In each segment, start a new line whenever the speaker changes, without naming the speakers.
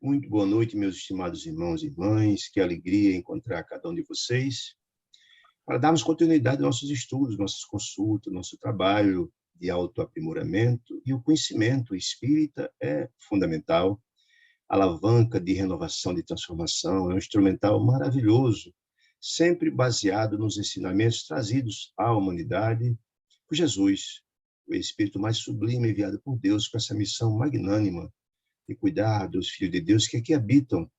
Muito boa noite, meus estimados irmãos e irmãs. Que alegria encontrar cada um de vocês para darmos continuidade aos nossos estudos, nossas consultas, nosso trabalho de autoaprimoramento. E o conhecimento espírita é fundamental, alavanca de renovação, de transformação, é um instrumental maravilhoso, sempre baseado nos ensinamentos trazidos à humanidade por Jesus, o Espírito mais sublime enviado por Deus com essa missão magnânima de cuidar dos filhos de Deus que aqui habitam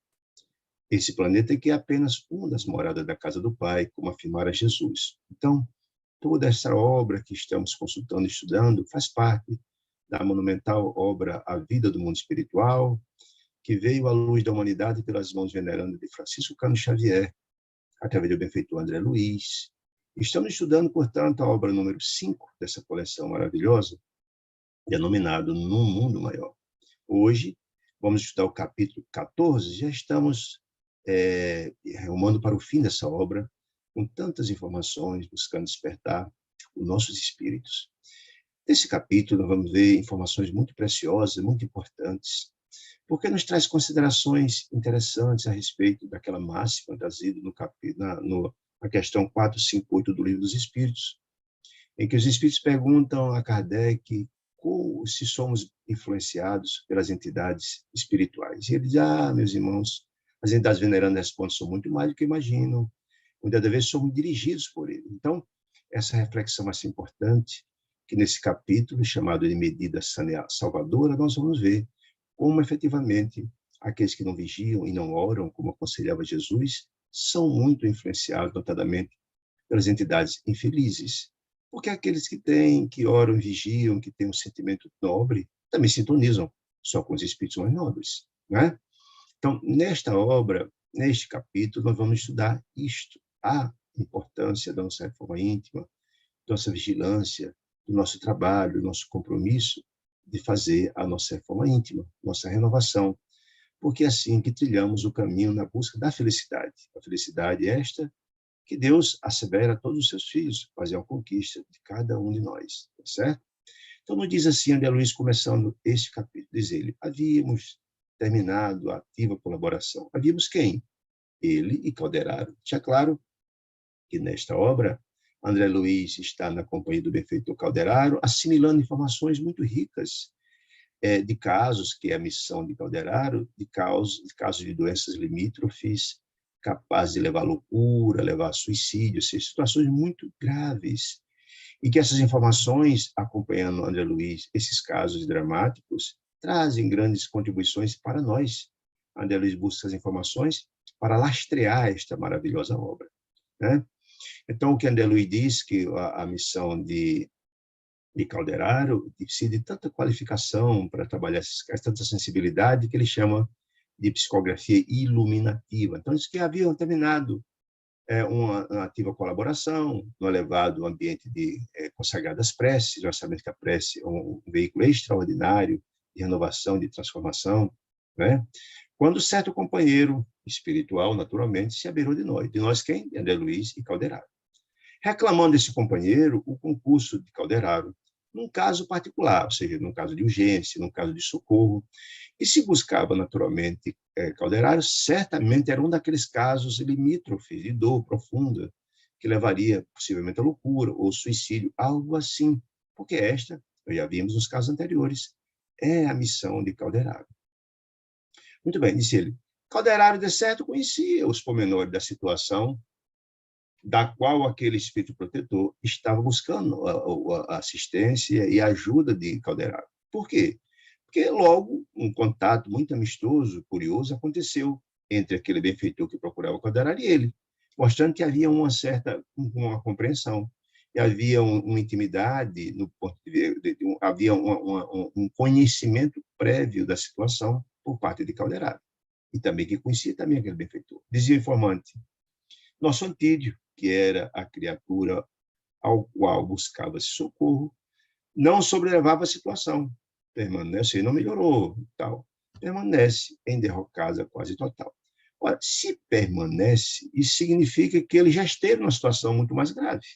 esse planeta, que é apenas uma das moradas da casa do Pai, como afirmara Jesus. Então, toda essa obra que estamos consultando e estudando faz parte da monumental obra A Vida do Mundo Espiritual, que veio à luz da humanidade pelas mãos venerandas de Francisco Cândido Xavier, através do benfeitor André Luiz. Estamos estudando, portanto, a obra número 5 dessa coleção maravilhosa, denominado Num Mundo Maior. Hoje, vamos estudar o capítulo 14, já estamos rumando para o fim dessa obra, com tantas informações, buscando despertar os nossos espíritos. Nesse capítulo, vamos ver informações muito preciosas, muito importantes, porque nos traz considerações interessantes a respeito daquela máxima trazida na questão 458 do Livro dos Espíritos, em que os espíritos perguntam a Kardec se somos influenciados pelas entidades espirituais. E ele diz, meus irmãos, as entidades venerandas respondem, são muito mais do que imaginam, muitas das vezes somos dirigidos por ele. Então, essa reflexão vai ser importante, que nesse capítulo, chamado de Medida Salvadora, nós vamos ver como, efetivamente, aqueles que não vigiam e não oram, como aconselhava Jesus, são muito influenciados, notadamente, pelas entidades infelizes. Porque aqueles que oram e vigiam, que têm um sentimento nobre, também sintonizam só com os espíritos mais nobres, né? Então, nesta obra, neste capítulo, nós vamos estudar isto, a importância da nossa reforma íntima, da nossa vigilância, do nosso trabalho, do nosso compromisso de fazer a nossa reforma íntima, nossa renovação, porque é assim que trilhamos o caminho na busca da felicidade. A felicidade é esta que Deus assevera a todos os seus filhos, fazer a conquista de cada um de nós, tá certo? Então, nos diz assim, André Luiz, começando este capítulo, diz ele, havíamos terminado a ativa colaboração. Havíamos quem? Ele e Calderaro. Já claro que nesta obra, André Luiz está na companhia do benfeitor Calderaro, assimilando informações muito ricas de casos, que é a missão de Calderaro, de casos de doenças limítrofes, capazes de levar à loucura, levar a suicídio, situações muito graves. E que essas informações, acompanhando André Luiz, esses casos dramáticos, trazem grandes contribuições para nós. André Luiz busca as informações para lastrear esta maravilhosa obra, né? Então, o que André Luiz diz, que a missão de Calderaro precisa de tanta qualificação para trabalhar esses casos, tanta sensibilidade, que ele chama de psicografia iluminativa. Então, diz que haviam terminado uma ativa colaboração, no elevado ambiente de consagradas preces. Nós sabemos que a prece é um veículo extraordinário de renovação, de transformação, né? Quando certo companheiro espiritual, naturalmente, se aberou de nós. De nós quem? De André Luiz e Calderaro. Reclamando desse companheiro o concurso de Calderaro, num caso particular, ou seja, num caso de urgência, num caso de socorro. E se buscava, naturalmente, Calderaro, certamente era um daqueles casos limítrofes de dor profunda, que levaria, possivelmente, à loucura ou suicídio, algo assim. Porque esta, nós já vimos nos casos anteriores, é a missão de Calderaro. Muito bem, disse ele. Calderaro, de certo, conhecia os pormenores da situação da qual aquele espírito protetor estava buscando a assistência e a ajuda de Calderaro. Por quê? Porque logo um contato muito amistoso, curioso, aconteceu entre aquele benfeitor que procurava Calderaro e ele, mostrando que havia uma compreensão, e havia uma intimidade, no ponto havia um conhecimento prévio da situação por parte de Calderaro, e também que conhecia também aquele benfeitor. Dizia o informante, nosso Antídio, que era a criatura ao qual buscava-se socorro, não sobrelevava a situação, permanece, não melhorou, tal, permanece em derrocada quase total. Ora, se permanece, isso significa que ele já esteve numa situação muito mais grave.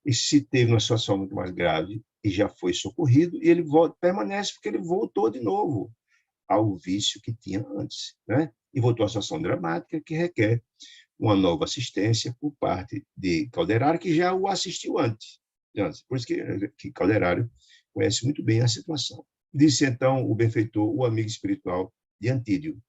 E se teve uma situação muito mais grave e já foi socorrido, e ele permanece porque ele voltou de novo ao vício que tinha antes, né? E voltou à situação dramática que requer uma nova assistência por parte de Calderaro, que já o assistiu antes. Por isso que Calderaro conhece muito bem a situação. Disse, então, o benfeitor, o amigo espiritual de Antídio.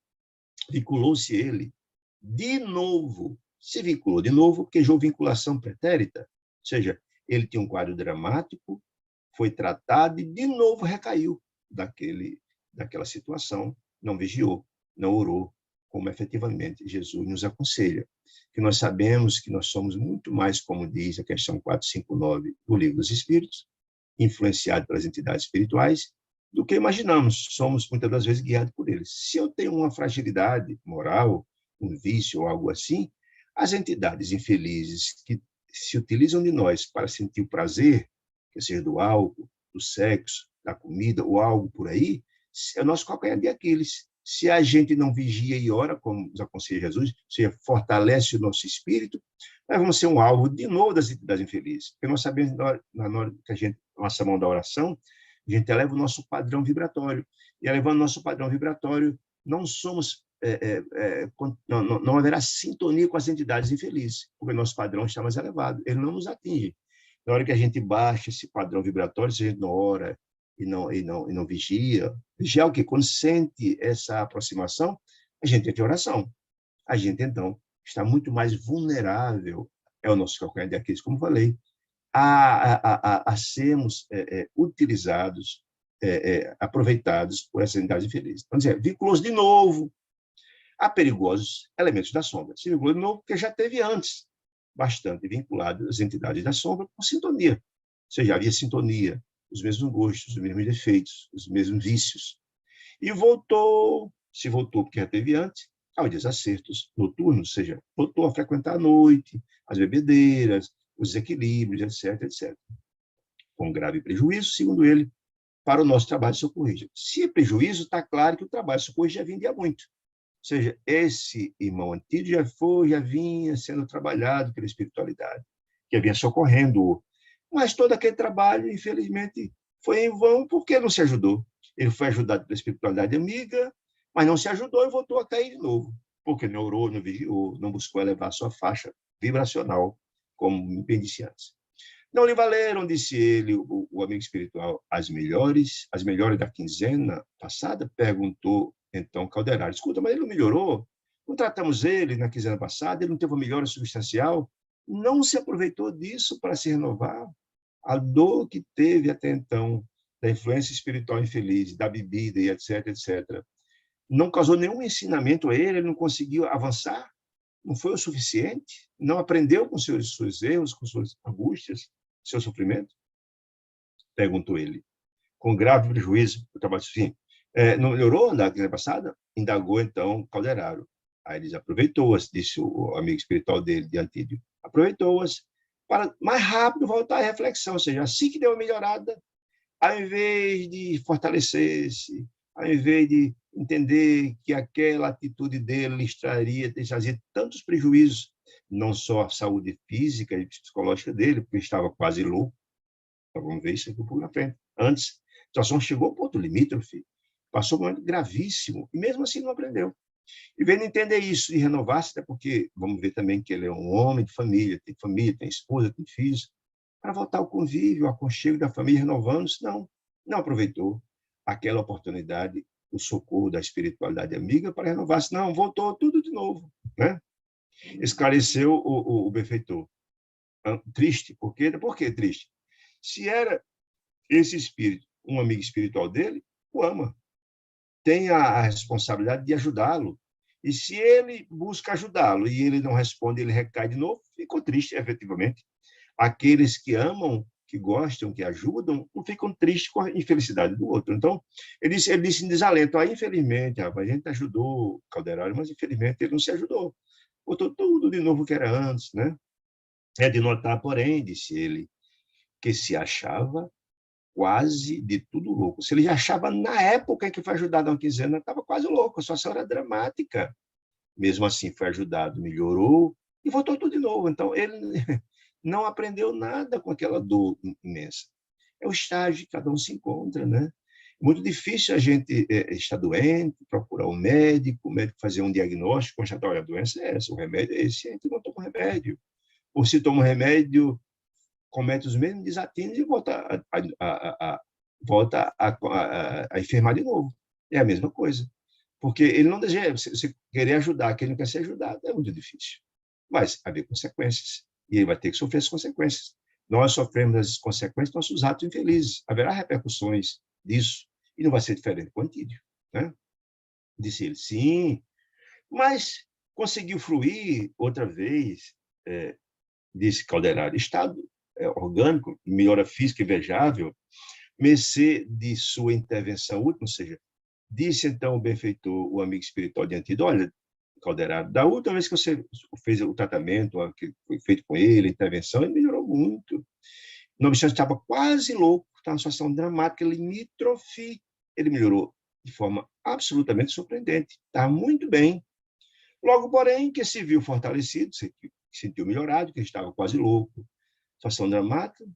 Vinculou-se ele de novo, se vinculou de novo, porque houve vinculação pretérita, ou seja, ele tinha um quadro dramático, foi tratado e de novo recaiu daquela situação, não vigiou, não orou, como efetivamente Jesus nos aconselha. Que nós sabemos que nós somos muito mais, como diz a questão 459 do Livro dos Espíritos, influenciados pelas entidades espirituais, do que imaginamos. Somos, muitas das vezes, guiados por eles. Se eu tenho uma fragilidade moral, um vício ou algo assim, as entidades infelizes que se utilizam de nós para sentir o prazer, quer seja do álcool, do sexo, da comida ou algo por aí, é o nosso calcanhar de Aquiles. Se a gente não vigia e ora, como nos aconselha Jesus, ou seja, fortalece o nosso espírito, nós vamos ser um alvo de novo das entidades infelizes. Porque nós sabemos, na hora que a gente, nossa mão da oração, a gente eleva o nosso padrão vibratório. E elevando o nosso padrão vibratório, não somos não haverá sintonia com as entidades infelizes, porque nosso padrão está mais elevado, ele não nos atinge. Na hora que a gente baixa esse padrão vibratório, se a gente não ora e não vigia, vigiar o quê? Quando sente essa aproximação, a gente entra em oração. A gente, então, está muito mais vulnerável, é o nosso calcanhar de Aquiles, como falei, a sermos utilizados, aproveitados por essas entidades infelizes. Então, vinculou-se de novo a perigosos elementos da sombra. Se vinculou de novo porque já teve antes bastante vinculado às entidades da sombra por sintonia. Ou seja, havia sintonia, os mesmos gostos, os mesmos defeitos, os mesmos vícios. E se voltou porque já teve antes, aos desacertos noturnos, ou seja, voltou a frequentar a noite, as bebedeiras, os desequilíbrios, etc., etc. Com grave prejuízo, segundo ele, para o nosso trabalho de socorrista. Se é prejuízo, está claro que o trabalho de socorrista já vinha muito. Ou seja, esse irmão Antídio já vinha sendo trabalhado pela espiritualidade, que vinha socorrendo. Mas todo aquele trabalho, infelizmente, foi em vão, porque não se ajudou. Ele foi ajudado pela espiritualidade amiga, mas não se ajudou e voltou a cair de novo, porque não orou, não vigiou, não buscou elevar a sua faixa vibracional, como bem disse antes. Não lhe valeram, disse ele, o amigo espiritual, as melhores da quinzena passada? Perguntou então Calderaro. Escuta, mas ele não melhorou? Não tratamos ele na quinzena passada, ele não teve uma melhora substancial? Não se aproveitou disso para se renovar? A dor que teve até então, da influência espiritual infeliz, da bebida e etc., etc., não causou nenhum ensinamento a ele, ele não conseguiu avançar? Não foi o suficiente? Não aprendeu com seus erros, com suas angústias, seu sofrimento? Perguntou ele. Com grave prejuízo, o trabalho assim, não melhorou na quinzena passada? Indagou, então, Calderaro. Aí eles aproveitou-as, disse o amigo espiritual dele, de Antídio. Aproveitou-as para mais rápido voltar à reflexão, ou seja, assim que deu uma melhorada, ao invés de fortalecer-se, ao invés de entender que aquela atitude dele lhes trazia tantos prejuízos, não só à saúde física e psicológica dele, porque estava quase louco. Então, vamos ver isso aqui um pouco na frente. Antes, a situação chegou ao ponto limítrofe, passou um momento gravíssimo, e mesmo assim não aprendeu. E vendo entender isso e renovar-se, até porque vamos ver também que ele é um homem de família, tem esposa, tem filhos, para voltar ao convívio, ao aconchego da família, renovando-se, não aproveitou aquela oportunidade, o socorro da espiritualidade amiga para renovar-se, não, voltou tudo de novo, né? Esclareceu o benfeitor. Triste, por quê? Por que triste? Se era esse espírito um amigo espiritual dele, o ama, tem a responsabilidade de ajudá-lo. E se ele busca ajudá-lo e ele não responde, ele recai de novo, ficou triste, efetivamente. Aqueles que amam, que gostam, que ajudam, não ficam tristes com a infelicidade do outro. Então, ele disse em desalento, infelizmente, rapaz, a gente ajudou o Calderaro, mas infelizmente ele não se ajudou. Botou tudo de novo que era antes, né? É de notar, porém, disse ele, que se achava quase de tudo louco. Se ele já achava na época em que foi ajudado há uma quinzena, estava quase louco, a situação era dramática. Mesmo assim, foi ajudado, melhorou e voltou tudo de novo. Então, ele não aprendeu nada com aquela dor imensa. É o estágio que cada um se encontra, né? Muito difícil a gente estar doente, procurar um médico, o médico fazer um diagnóstico, constatar, olha, a doença é essa, o remédio é esse, a gente não toma remédio. Ou se toma um remédio, comete os mesmos desatinos e volta a enfermar de novo. É a mesma coisa. Porque ele não deseja, você querer ajudar quem não quer ser ajudado é muito difícil. Mas haver consequências. E ele vai ter que sofrer as consequências. Nós sofremos as consequências dos nossos atos infelizes. Haverá repercussões disso. E não vai ser diferente com o Antídio. Né? Disse ele, sim, mas conseguiu fruir outra vez, disse Calderari, estado orgânico, melhora física invejável, mercê de sua intervenção última, ou seja, disse então o benfeitor, o amigo espiritual de Antídio, olha, Calderari, da última vez que você fez o tratamento que foi feito com ele, a intervenção, ele melhorou muito. No obstante, estava quase louco, estava numa situação dramática, limítrofe, ele melhorou de forma absolutamente surpreendente, estava muito bem. Logo, porém, que se viu fortalecido, se sentiu melhorado, que estava quase louco, situação dramática,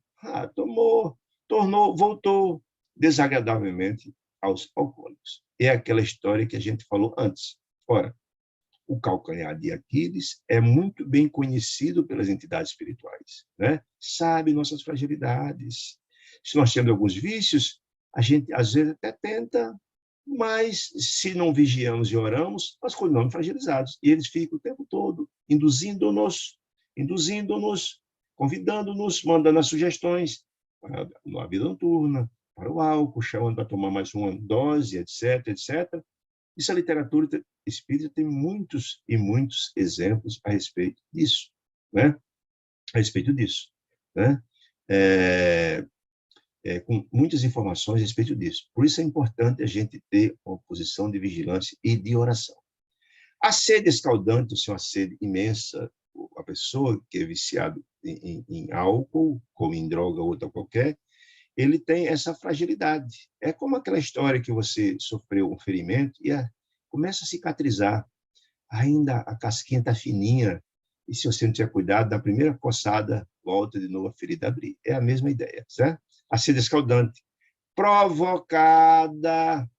voltou desagradavelmente aos alcoólicos. É aquela história que a gente falou antes. Ora, o calcanhar de Aquiles é muito bem conhecido pelas entidades espirituais, né? Sabe nossas fragilidades. Se nós temos alguns vícios, a gente às vezes até tenta, mas se não vigiamos e oramos, nós continuamos fragilizados. E eles ficam o tempo todo induzindo-nos, convidando-nos, mandando as sugestões para a vida noturna, para o álcool, chamando para tomar mais uma dose, etc, etc. Isso a literatura espírita tem muitos e muitos exemplos a respeito disso, né? A respeito disso, né? Com muitas informações a respeito disso. Por isso é importante a gente ter uma posição de vigilância e de oração. A sede escaldante, ou seja, uma sede imensa, a pessoa que é viciado em álcool, como em droga ou outra qualquer, ele tem essa fragilidade. É como aquela história que você sofreu um ferimento e começa a cicatrizar. Ainda a casquinha está fininha, e se você não tiver cuidado, na primeira coçada, volta de novo a ferida a abrir. É a mesma ideia, certo? A sede escaldante, provocada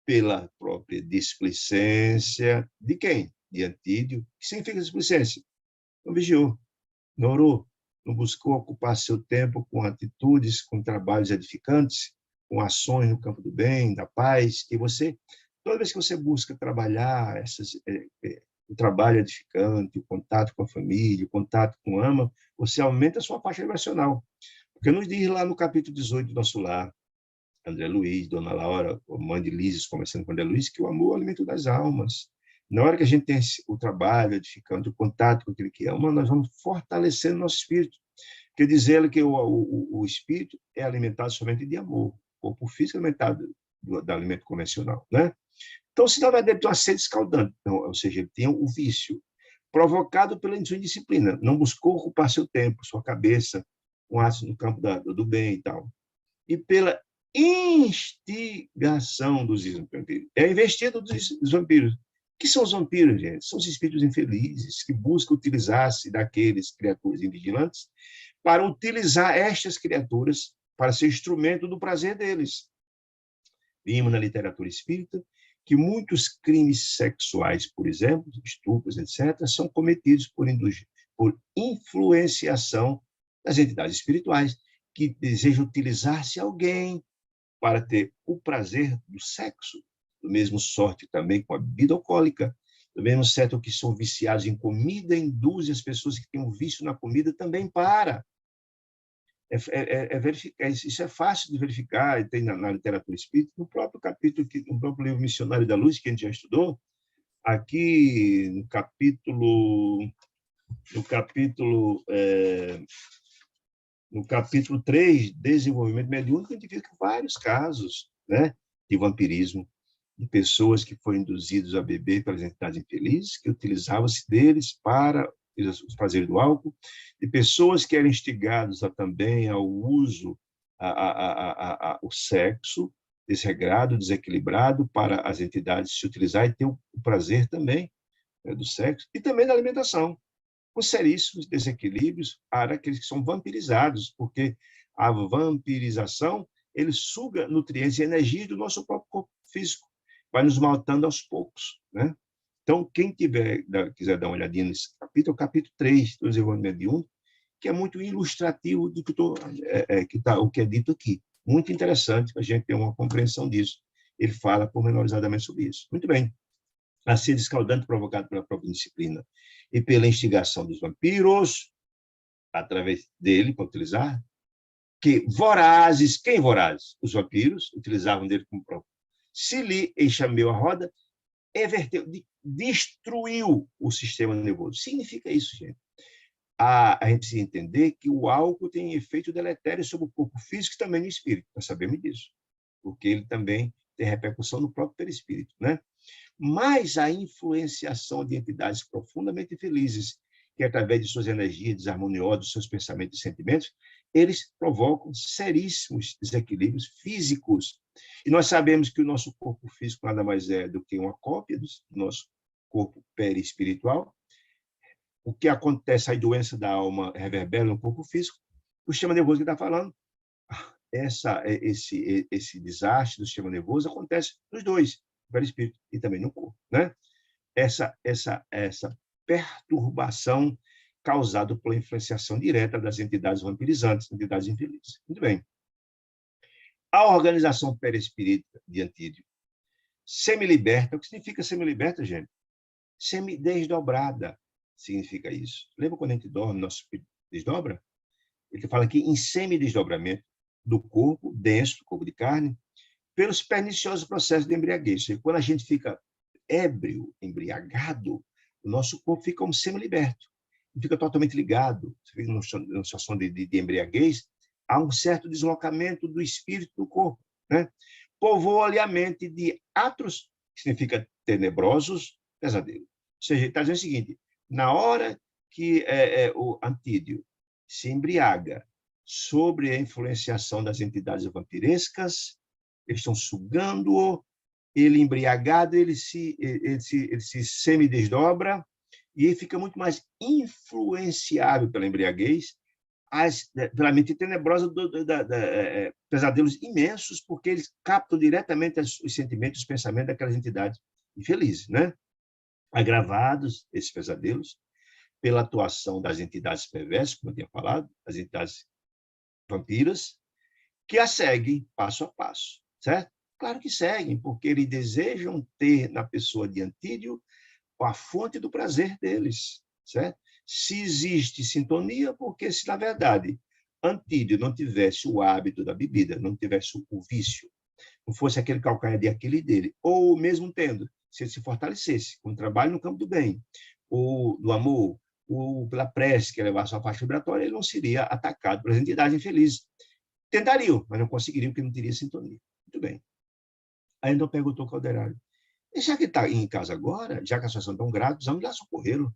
pela própria displicência de quem? De Antídio. O que significa displicência? Não vigiou, não orou, não buscou ocupar seu tempo com atitudes, com trabalhos edificantes, com ações no campo do bem, da paz, que você, toda vez que você busca trabalhar o trabalho edificante, o contato com a família, o contato com a ama, você aumenta a sua faixa vibracional. Porque nos diz lá no capítulo 18 do Nosso Lar, André Luiz, Dona Laura, mãe de Lises, começando com André Luiz, que o amor é o alimento das almas. Na hora que a gente tem o trabalho edificante, o contato com aquele que ama, nós vamos fortalecendo o nosso espírito. Quer dizer que o espírito é alimentado somente de amor. O corpo físico é alimentado do alimento convencional, né? Então, se na verdade tem uma sede escaldante, então, ou seja, ele tem o vício, provocado pela indisciplina, não buscou ocupar seu tempo, sua cabeça, com atos no campo do bem e tal. E pela instigação dos vampiros. É a investida dos vampiros. O que são os vampiros, gente? São os espíritos infelizes que buscam utilizar-se daqueles criaturas invigilantes para utilizar estas criaturas para ser instrumento do prazer deles. Vimos na literatura espírita que muitos crimes sexuais, por exemplo, estupros, etc., são cometidos por influenciação das entidades espirituais, que desejam utilizar-se alguém para ter o prazer do sexo, do mesmo sorte também com a bebida alcoólica, do mesmo certo que são viciados em comida, induzem as pessoas que têm um vício na comida também para. Verificar, isso é fácil de verificar, tem na literatura espírita, no próprio capítulo, no próprio livro Missionário da Luz, que a gente já estudou, aqui no capítulo 3, Desenvolvimento Mediúnico, a gente vê que vários casos, né, de vampirismo, de pessoas que foram induzidas a beber pelas entidades infelizes, que utilizavam-se deles para os prazeres do álcool, de pessoas que eram instigadas também ao uso, o sexo desregrado, desequilibrado, para as entidades se utilizar e ter o prazer também, né, do sexo, e também da alimentação, com seríssimos desequilíbrios para aqueles que são vampirizados, porque a vampirização ele suga nutrientes e energias do nosso próprio corpo físico, vai nos matando aos poucos, né? Então, quem quiser dar uma olhadinha nesse capítulo, é o capítulo 3 do desenvolvimento mediúnico, que é muito ilustrativo do que, o que é dito aqui. Muito interessante para a gente ter uma compreensão disso. Ele fala pormenorizadamente sobre isso. Muito bem. A sede escaldante provocada pela própria disciplina e pela instigação dos vampiros, através dele, para utilizar, que vorazes, quem vorazes? Os vampiros utilizavam dele como próprio. Se lhe enxameu a roda, everteu, destruiu o sistema nervoso. Significa isso, gente. A gente precisa entender que o álcool tem efeito deletério sobre o corpo físico e também no espírito. Nós sabemos disso, porque ele também tem repercussão no próprio perispírito, né? Mas a influenciação de entidades profundamente felizes, que através de suas energias desarmoniosas, dos seus pensamentos e sentimentos, eles provocam seríssimos desequilíbrios físicos. E nós sabemos que o nosso corpo físico nada mais é do que uma cópia do nosso corpo perispiritual. O que acontece, a doença da alma reverbera no corpo físico, o sistema nervoso que está falando, esse desastre do sistema nervoso acontece nos dois, no perispírito e também no corpo, né? Essa perturbação causada pela influenciação direta das entidades vampirizantes, entidades infelizes. Muito bem. A organização perispírita de Antídio, semi-liberta, o que significa semi-liberta, gente? Semi-desdobrada significa isso. Lembra quando a gente dorme, nosso espírito desdobra? Ele fala aqui em semi-desdobramento do corpo, denso, do corpo de carne, pelos perniciosos processos de embriaguez. Quando a gente fica ébrio, embriagado, o nosso corpo fica um semi-liberto, fica totalmente ligado, fica numa situação de embriaguez, há um certo deslocamento do espírito do corpo, né? Povoa-lhe a mente de atros, que significa tenebrosos, pesadelos. Ou seja, ele está dizendo o seguinte, na hora que o Antídio se embriaga sobre a influenciação das entidades vampirescas, eles estão sugando-o, ele embriagado, ele se semidesdobra e ele fica muito mais influenciável pela embriaguez, pela mente tenebrosa, pesadelos imensos, porque eles captam diretamente os sentimentos, os pensamentos daquelas entidades infelizes, né? Agravados, esses pesadelos, pela atuação das entidades perversas, como eu tinha falado, as entidades vampiras, que a seguem passo a passo, certo? Claro que seguem, porque eles desejam ter na pessoa de Antídio a fonte do prazer deles, certo? Se existe sintonia, porque se, na verdade, Antídio não tivesse o hábito da bebida, não tivesse o vício, não fosse aquele calcanhar de Aquiles dele, ou mesmo tendo, se ele se fortalecesse com o trabalho no campo do bem, ou do amor, ou pela prece, que levasse a faixa vibratória, ele não seria atacado pelas entidades infelizes. Tentariam, mas não conseguiriam, porque não teria sintonia. Muito bem. Aí então perguntou ao Calderário, e já que está em casa agora, já que a situação é tão grave, precisamos ir lá socorrê-lo.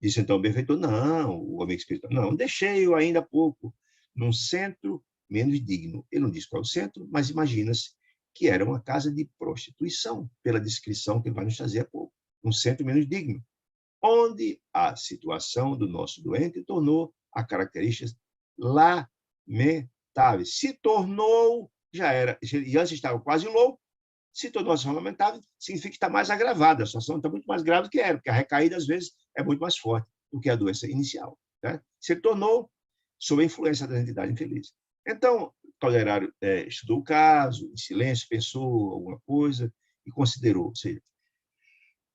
Disse então o benfeitor, não, o amigo espiritual, não, deixei-o ainda há pouco, num centro menos digno. Ele não disse qual é o centro, mas imagina-se que era uma casa de prostituição, pela descrição que ele vai nos trazer há pouco. Um centro menos digno, onde a situação do nosso doente tornou a características lamentáveis. Se tornou, já era, e antes estava quase louco, se tornou assim lamentável, significa que está mais agravada, a situação está muito mais grave do que era, porque a recaída, às vezes, é muito mais forte do que a doença inicial. Né? Se tornou sob a influência da entidade infeliz. Então, Calderário estudou o caso, em silêncio, pensou alguma coisa e considerou. Ou seja,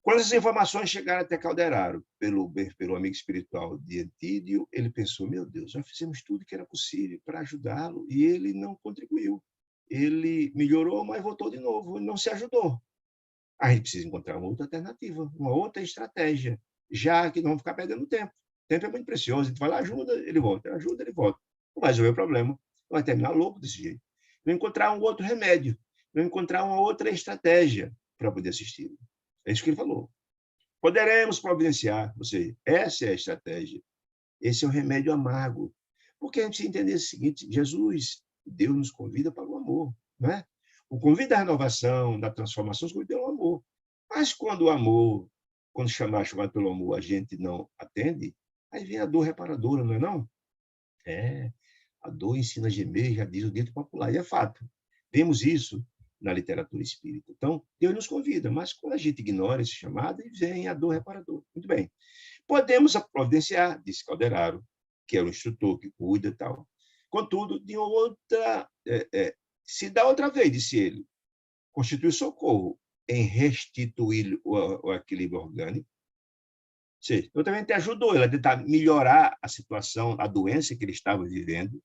quando essas informações chegaram até Calderário, pelo amigo espiritual de Antídio, ele pensou, meu Deus, já fizemos tudo que era possível para ajudá-lo e ele não contribuiu. Ele melhorou, mas voltou de novo, ele não se ajudou. A gente precisa encontrar uma outra alternativa, uma outra estratégia, já que não vamos ficar perdendo tempo. O tempo é muito precioso, a gente vai lá, ajuda, ele volta, ajuda, ele volta. Não vai resolver o problema, vai terminar louco desse jeito. Não encontrar um outro remédio, não encontrar uma outra estratégia para poder assistir. É isso que ele falou. Poderemos providenciar, ou seja, essa é a estratégia, esse é o remédio amargo. Porque a gente precisa entender o seguinte, Jesus, Deus nos convida para o amor, não é? O convite da renovação, da transformação, nos convida pelo amor. Mas quando o amor, quando chamado pelo amor, a gente não atende, aí vem a dor reparadora, não é não? A dor ensina a gemer, já diz o dito popular, e é fato. Vemos isso na literatura espírita. Então, Deus nos convida, mas quando a gente ignora esse chamado, vem a dor reparadora. Muito bem. Podemos providenciar, disse Calderaro, que é o instrutor que cuida e tal. Contudo, de outra, se da outra vez, disse ele, constitui socorro em restituir o equilíbrio orgânico, seja, eu também te ajudou ele a tentar melhorar a situação, a doença que ele estava vivendo,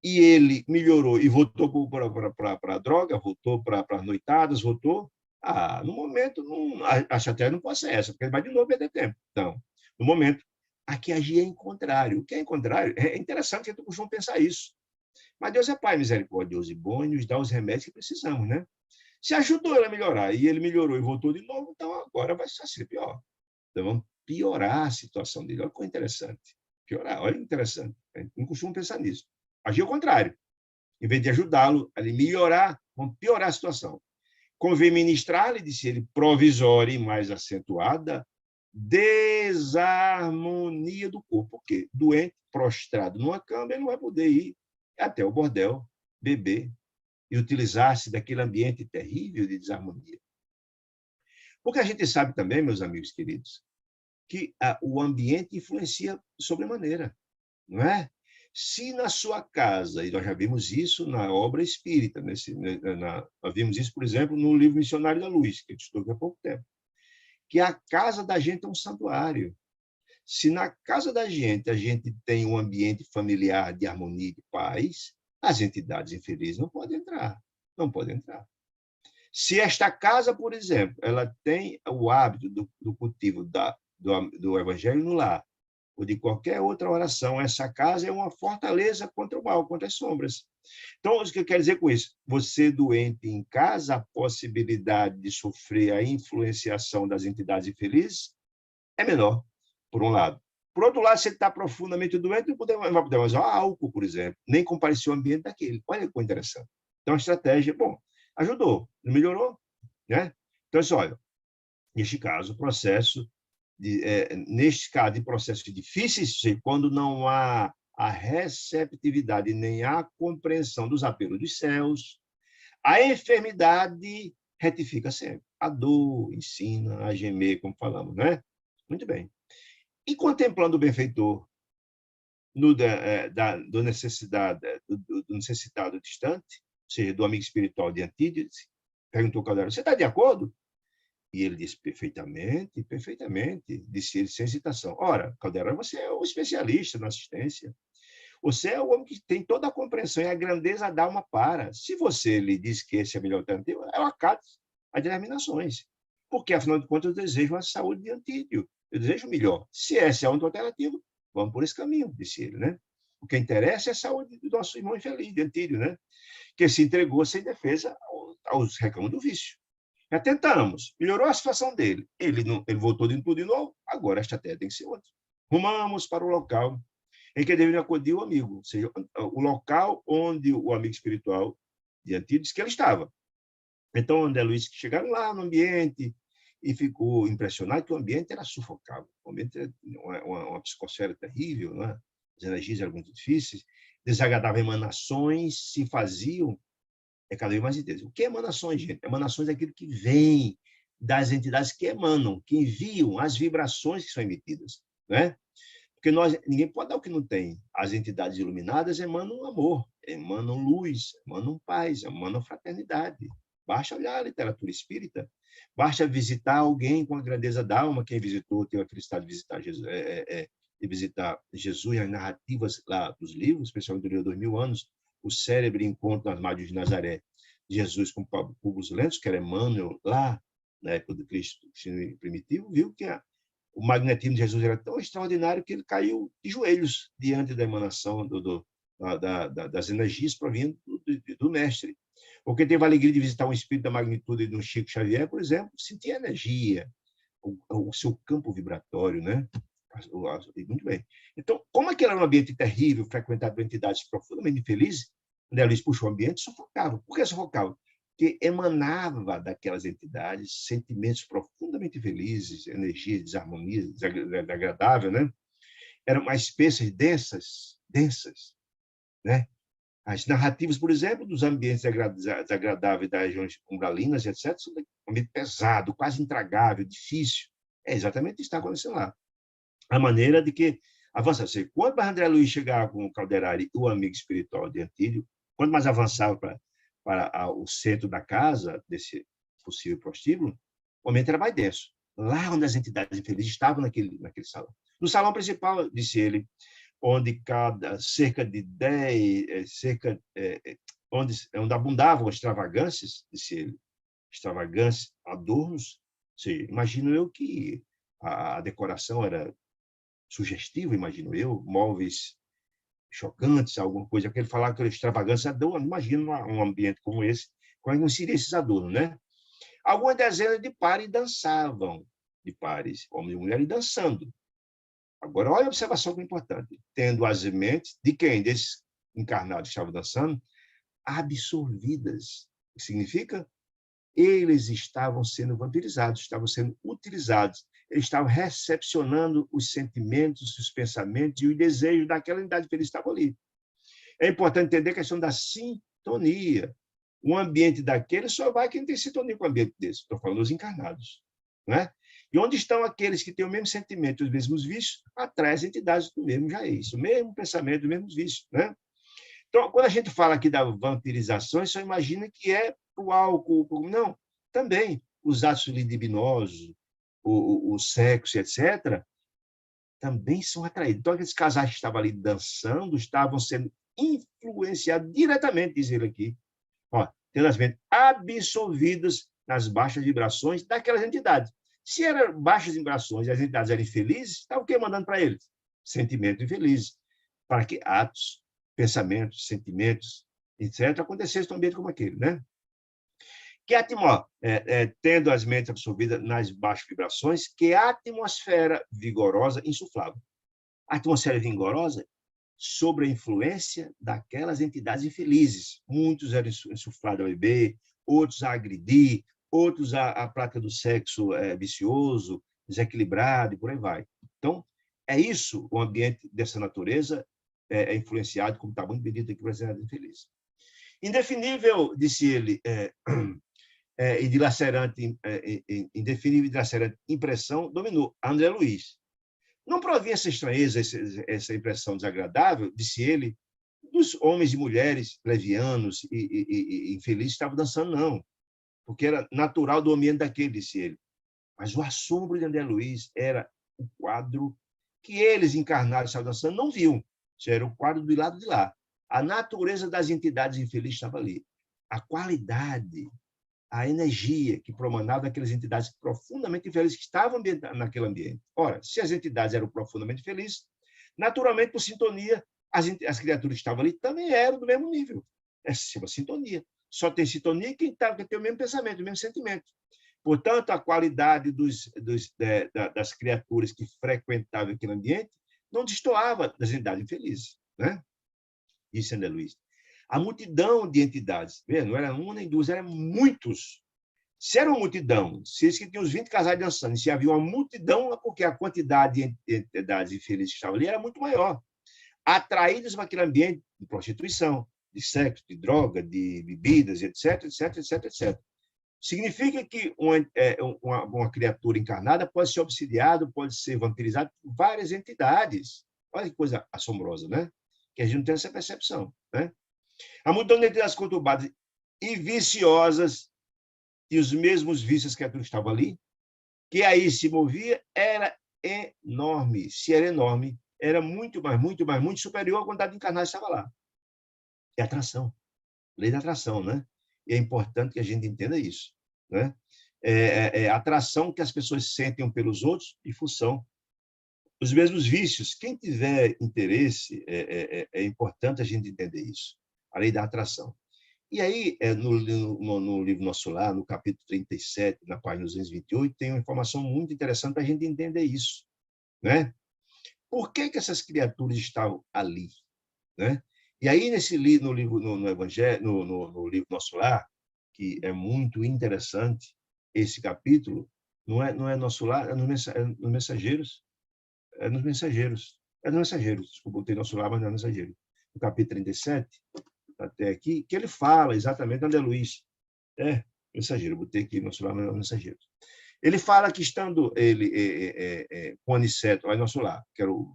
e ele melhorou e voltou para a droga, voltou para as noitadas, voltou. No momento, não, a estratégia não pode ser essa, porque ele vai de novo perder tempo. Então, no momento, aqui agir é em contrário. O que é em contrário? É interessante que a gente costuma pensar isso. Mas Deus é Pai misericordioso e bom e nos dá os remédios que precisamos, né? Se ajudou ele a melhorar e ele melhorou e voltou de novo, então agora vai ser pior. Então, vamos piorar a situação dele. Olha que interessante. Piorar, olha que interessante. A gente não costuma pensar nisso. Agir ao contrário. Em vez de ajudá-lo a melhorar, vamos piorar a situação. Convém ministrar-lhe, disse ele, provisória e mais acentuada, desarmonia do corpo. Por quê? Doente, prostrado numa cama, ele não vai poder ir até o bordel, beber e utilizar-se daquele ambiente terrível de desarmonia. Porque a gente sabe também, meus amigos queridos, que o ambiente influencia sobremaneira, não é? Se na sua casa, e nós já vimos isso na obra espírita, nós vimos isso, por exemplo, no livro Missionário da Luz, que eu estou há pouco tempo, que a casa da gente é um santuário. Se na casa da gente a gente tem um ambiente familiar de harmonia e de paz, as entidades infelizes não podem entrar. Não podem entrar. Se esta casa, por exemplo, ela tem o hábito do cultivo do evangelho no lar, ou de qualquer outra oração, essa casa é uma fortaleza contra o mal, contra as sombras. Então, o que eu quero dizer com isso? Você doente em casa, a possibilidade de sofrer a influenciação das entidades infelizes é menor, por um lado. Por outro lado, se ele está profundamente doente, não vai poder mais usar álcool, por exemplo, nem comparecer ao ambiente daquele. Olha que coisa interessante. Então, a estratégia, bom, ajudou, não melhorou, né? Então, olha, neste caso, o processo neste caso de processos difíceis, quando não há a receptividade nem a compreensão dos apelos dos céus, a enfermidade retifica sempre. A dor ensina a gemer, como falamos, né? Muito bem. E contemplando o benfeitor do necessitado distante, ou seja, do amigo espiritual de Antídote, perguntou ao Caldeirão, você está de acordo? E ele disse, perfeitamente, perfeitamente, disse ele sem hesitação. Ora, Caldeirão, você é o especialista na assistência. Você é o homem que tem toda a compreensão e a grandeza da alma para. Se você lhe diz que esse é a melhor alternativa, eu acato as determinações. Porque, afinal de contas, eu desejo a saúde de Antídio. Eu desejo o melhor. Se essa é a única alternativa, vamos por esse caminho, disse ele, né? O que interessa é a saúde do nosso irmão infeliz, de Antídio, né? Que se entregou sem defesa aos reclamos do vício. Já tentamos, melhorou a situação dele. Ele voltou de tudo de novo, agora a estratégia tem que ser outra. Rumamos para o local em que deveria acudir o amigo, ou seja, o local onde o amigo espiritual de Antídoto disse que ele estava. Então, André Luiz, que chegaram lá no ambiente e ficou impressionado que o ambiente era sufocável. O ambiente era uma psicosfera terrível, né? As energias eram muito difíceis, desagradáveis emanações se faziam cada vez mais intensas. O que é emanações, gente? Emanações é aquilo que vem das entidades que emanam, que enviam as vibrações que são emitidas, né? Porque ninguém pode dar o que não tem. As entidades iluminadas emanam amor, emanam luz, emanam paz, emanam fraternidade. Basta olhar a literatura espírita, basta visitar alguém com a grandeza da alma. Quem visitou, teve a felicidade de visitar Jesus, de visitar Jesus e as narrativas lá dos livros, especialmente do livro 2000 anos, o cérebro encontra nas margens de Nazaré, Jesus com Publius Lentos, que era Emmanuel lá na época do Cristo primitivo, viu que o magnetismo de Jesus era tão extraordinário que ele caiu de joelhos diante da emanação das energias provindo do mestre. Porque teve a alegria de visitar um espírito da magnitude de um Chico Xavier, por exemplo, sentir energia, o seu campo vibratório, né? Muito bem. Então, como aquele era um ambiente terrível, frequentado por entidades profundamente infelizes, André Luiz puxou o ambiente, sufocava. Por que sufocava? Porque emanava daquelas entidades sentimentos profundamente felizes, energia, desarmonia, desagradável, né? Eram mais espessas, densas, né? As narrativas, por exemplo, dos ambientes desagradáveis das regiões umbralinas, etc., são um ambiente pesado, quase intragável, difícil. É exatamente isso que está acontecendo lá. A maneira de que avança. Quanto mais André Luiz chegava com o Calderari, o amigo espiritual de Antílio, quanto mais avançava para o centro da casa, desse possível prostíbulo, o ambiente era mais denso. Lá onde as entidades infelizes estavam naquele salão. No salão principal, disse ele, onde cerca de 10, onde abundavam extravagâncias, disse ele, extravagâncias, adornos. Imagino eu que a decoração era sugestiva, imagino eu, móveis chocantes, alguma coisa, porque ele falava que era extravagância, imagina um ambiente como esse, como não seria esses adornos, né? Algumas dezenas de pares dançavam, de pares, homens e mulheres, dançando. Agora, olha a observação que é importante. Tendo as mentes de quem? Desses encarnados que estavam dançando, absorvidas. O que significa? Eles estavam sendo vampirizados, estavam sendo utilizados. Eles estavam recepcionando os sentimentos, os pensamentos e os desejos daquela unidade feliz que estava ali. É importante entender a questão da sintonia. Um ambiente daquele só vai quem tem sintonia com o ambiente desse. Estou falando dos encarnados. Né? E onde estão aqueles que têm o mesmo sentimento, os mesmos vícios, atrai as entidades do mesmo jaez, o mesmo pensamento, os mesmos vícios. Né? Então, quando a gente fala aqui da vampirização, só imagina que é o álcool. Não, também os atos libidinosos, o sexo, etc., também são atraídos. Então, aqueles casais que estavam ali dançando estavam sendo influenciados diretamente, diz ele aqui, tendo as mentes absorvidas nas baixas vibrações daquelas entidades. Se eram baixas vibrações e as entidades eram infelizes, estava o que mandando para eles? Sentimentos infelizes, para que atos, pensamentos, sentimentos, etc., acontecessem num ambiente como aquele, né? Tendo as mentes absorvidas nas baixas vibrações, que a atmosfera vigorosa insuflava. A atmosfera vigorosa sob a influência daquelas entidades infelizes. Muitos eram insuflados a beber, outros a agredir, outros a prática do sexo vicioso, desequilibrado, e por aí vai. Então, é isso, o ambiente dessa natureza é influenciado, como está muito bem dito aqui, por entidades infelizes. Indefinível, disse ele, e dilacerante, indefinível e dilacerante impressão dominou André Luiz. Não provia essa estranheza, essa impressão desagradável, disse ele, dos homens e mulheres levianos e infelizes que estavam dançando, não, porque era natural do ambiente daquele, disse ele. Mas o assombro de André Luiz era o quadro que eles, encarnados, estavam dançando, não viam. Isso era o quadro do lado de lá. A natureza das entidades infelizes estava ali. A qualidade, a energia que promanava aquelas entidades profundamente infelizes que estavam naquele ambiente. Ora, se as entidades eram profundamente felizes, naturalmente, por sintonia, as criaturas que estavam ali também eram do mesmo nível. Essa se chama sintonia. Só tem sintonia quem tem o mesmo pensamento, o mesmo sentimento. Portanto, a qualidade das criaturas que frequentavam aquele ambiente não destoava das entidades infelizes. Né? Disse André Luiz. A multidão de entidades, não era uma nem duas, eram muitos. Se era uma multidão, se eles que tinham uns 20 casais dançando, se havia uma multidão, é porque a quantidade de entidades infelizes que estavam ali era muito maior. Atraídos para aquele ambiente de prostituição, de sexo, de droga, de bebidas, etc, etc, etc, etc. Significa que uma criatura encarnada pode ser obsidiada, pode ser vampirizada por várias entidades. Olha que coisa assombrosa, né? Que a gente não tem essa percepção, né? A multidão de entidades conturbadas e viciosas, e os mesmos vícios que a criatura estava ali, que aí se movia, era enorme. Se era enorme, era muito superior à quantidade de encarnados que estava lá. É atração. Lei da atração, né? E é importante que a gente entenda isso, né? É a atração que as pessoas sentem pelos outros em função dos mesmos vícios. Quem tiver interesse, é importante a gente entender isso. A lei da atração. E aí, no livro Nosso Lar, no capítulo 37, na página 228, tem uma informação muito interessante para a gente entender isso. Né? Por que essas criaturas estavam ali? Né? E aí, no livro, no Evangelho, no livro Nosso Lar, que é muito interessante, esse capítulo, não é Nosso Lar, é nos Mensageiros. É nos Mensageiros. Desculpa, eu botei Nosso Lar, mas não é Mensageiro. No capítulo 37, até aqui, que ele fala exatamente, André Luiz, mensageiro, botei aqui no celular, não é mensageiro. Ele fala que estando ele com o Aniceto, lá em nosso lar, que era o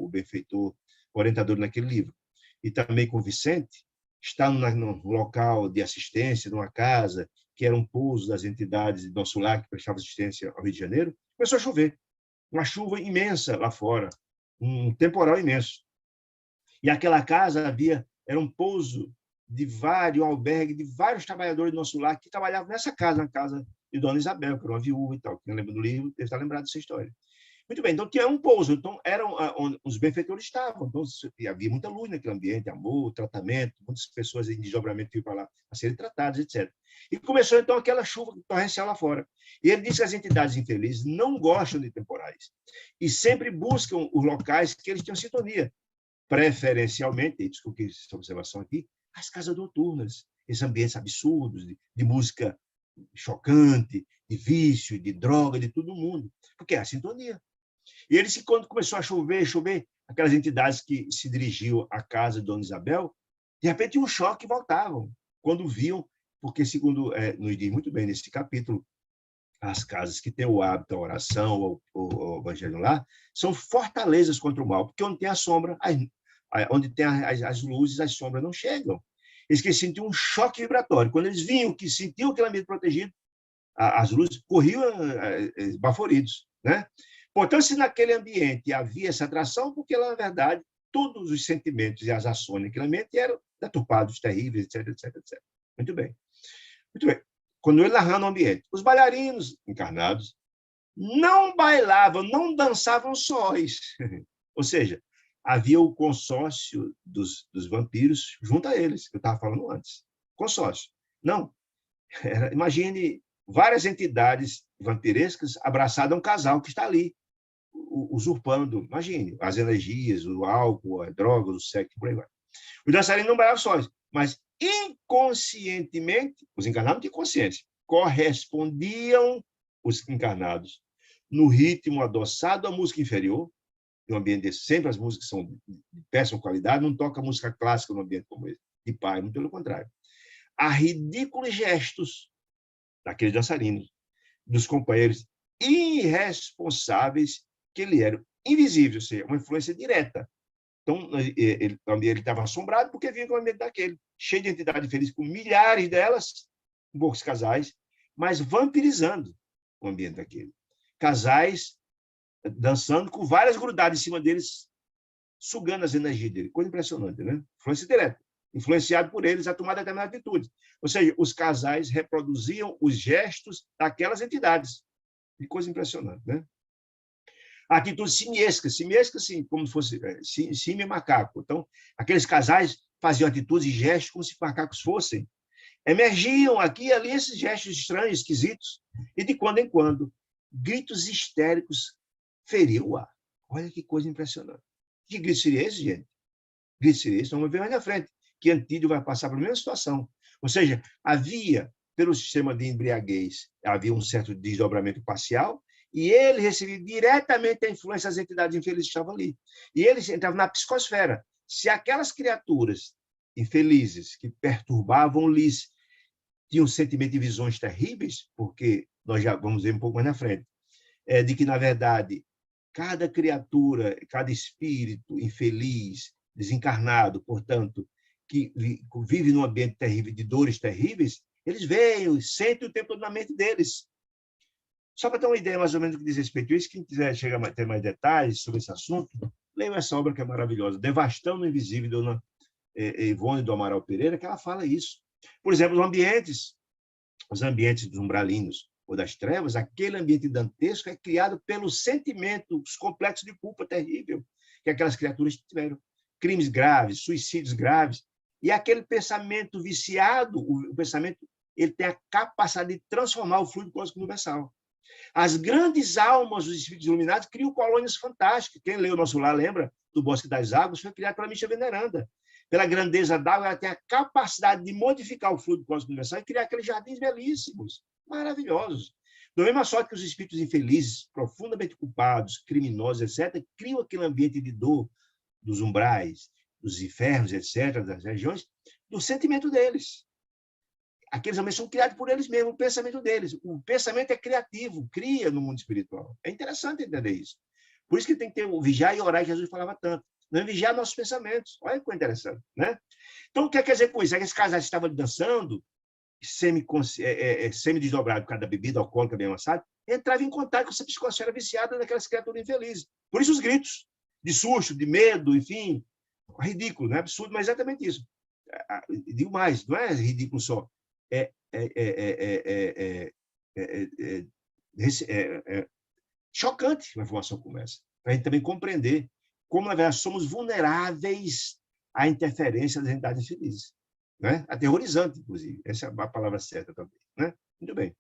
benfeitor, orientador naquele livro, e também com o Vicente, estando no local de assistência, numa casa, que era um pouso das entidades de nosso lar, que prestavam assistência ao Rio de Janeiro, começou a chover. Uma chuva imensa lá fora, um temporal imenso. E aquela casa era um pouso um albergue de vários trabalhadores do nosso lar que trabalhavam nessa casa, na casa de Dona Isabel, que era uma viúva e tal. Quem lembra do livro deve estar lembrado dessa história. Muito bem, então tinha um pouso, então eram onde os benfeitores estavam, então havia muita luz naquele ambiente, amor, tratamento, muitas pessoas em desdobramento iam para lá a serem tratadas, etc. E começou então aquela chuva torrencial lá fora. E ele disse que as entidades infelizes não gostam de temporais e sempre buscam os locais que eles tinham sintonia, preferencialmente, desculpe essa observação aqui, as casas noturnas, esses ambientes absurdos de música chocante, de vício, de droga, de todo mundo, porque é a sintonia. E ele disse que quando começou a chover, aquelas entidades que se dirigiam à casa de Dona Isabel, de repente tinha um choque e voltavam, quando viam, porque segundo nos diz muito bem nesse capítulo, as casas que têm o hábito, a oração, o evangelho lá, são fortalezas contra o mal, porque onde tem a sombra, onde tem as luzes, as sombras não chegam. Eles que sentiam um choque vibratório. Quando eles vinham, que sentiam aquele ambiente protegido, as luzes corriam baforidos, né? Portanto, se naquele ambiente havia essa atração, porque lá, na verdade, todos os sentimentos e as ações naquele ambiente eram deturpados, terríveis, etc, etc, etc. Muito bem. Muito bem. Quando ele narrando o ambiente, os bailarinos encarnados não bailavam, não dançavam sós. Ou seja, havia o consórcio dos vampiros junto a eles, que eu estava falando antes. Consórcio. Não. Imagine várias entidades vampirescas abraçadas a um casal que está ali, usurpando, imagine, as energias, o álcool, a droga, o sexo, por aí vai. Os dançarinos não bailavam sós, mas inconscientemente, os encarnados tinham consciência, correspondiam os encarnados no ritmo adoçado à música inferior, em um ambiente desse, sempre as músicas são de péssima qualidade, não toca música clássica num ambiente como esse, de paz, muito pelo contrário. Há ridículos gestos daqueles dançarinos, dos companheiros irresponsáveis que ele era invisível, ou seja, uma influência direta. Então, ele estava assombrado porque vinha com o ambiente daquele, cheio de entidade feliz, com milhares delas, com poucos casais, mas vampirizando o ambiente daquele. Casais dançando com várias grudadas em cima deles, sugando as energias dele. Coisa impressionante, né? Influência direta. Influenciado por eles a tomar determinadas atitudes. Ou seja, os casais reproduziam os gestos daquelas entidades. Que coisa impressionante, né? Atitudes simiescas, assim, como se fosse símio e macaco. Então, aqueles casais faziam atitudes e gestos como se macacos fossem. Emergiam aqui e ali esses gestos estranhos, esquisitos, e de quando em quando, gritos histéricos feriam o ar. Olha que coisa impressionante. Que grito seria esse, gente? Grito seria esse? Vamos ver mais na frente, que Antídio vai passar pela mesma situação. Ou seja, havia, pelo sistema de embriaguez, havia um certo desdobramento parcial, e ele recebia diretamente a influência das entidades infelizes que estavam ali. E ele entrava na psicosfera. Se aquelas criaturas infelizes que perturbavam-lhes tinham um sentimento de visões terríveis, porque nós já vamos ver um pouco mais na frente, de que, na verdade, cada criatura, cada espírito infeliz, desencarnado, portanto, que vive num ambiente terrível, de dores terríveis, eles veem, sentem o tempo todo na mente deles. Só para ter uma ideia mais ou menos do que diz respeito a isso, quem quiser chegar a ter mais detalhes sobre esse assunto, leiam essa obra que é maravilhosa, Devastando o Invisível, de Dona Ivone do Amaral Pereira, que ela fala isso. Por exemplo, os ambientes dos umbralinos ou das trevas, aquele ambiente dantesco é criado pelo sentimento, os complexos de culpa terrível que aquelas criaturas tiveram. Crimes graves, suicídios graves. E aquele pensamento viciado, o pensamento, ele tem a capacidade de transformar o fluido cósmico universal. As grandes almas dos espíritos iluminados criam colônias fantásticas. Quem leu o Nosso Lar lembra do Bosque das Águas, foi criado pela Mística Veneranda. Pela grandeza d'água, ela tem a capacidade de modificar o fluido cósmico universal e criar aqueles jardins belíssimos, maravilhosos. Da mesma sorte que os espíritos infelizes, profundamente culpados, criminosos, etc., criam aquele ambiente de dor dos umbrais, dos infernos, etc., das regiões, do sentimento deles. Aqueles homens são criados por eles mesmos, o pensamento deles. O pensamento é criativo, cria no mundo espiritual. É interessante entender isso. Por isso que tem que ter o vigiar e orar, que Jesus falava tanto. Não é vigiar nossos pensamentos. Olha que coisa interessante, né? Então, o que quer dizer com isso? É que esses casais estavam dançando, semi-desdobrado por causa da bebida alcoólica bem avançada, entrava em contato com essa psicosfera viciada daquelas criaturas infelizes. Por isso os gritos de susto, de medo, enfim, ridículo, não é absurdo, mas é exatamente isso. Digo mais, não é ridículo só. Chocante uma informação como essa, para a gente também compreender como, na verdade, somos vulneráveis à interferência das entidades infelizes. Né? Aterrorizante, inclusive. Essa é a palavra certa também. Né? Muito bem.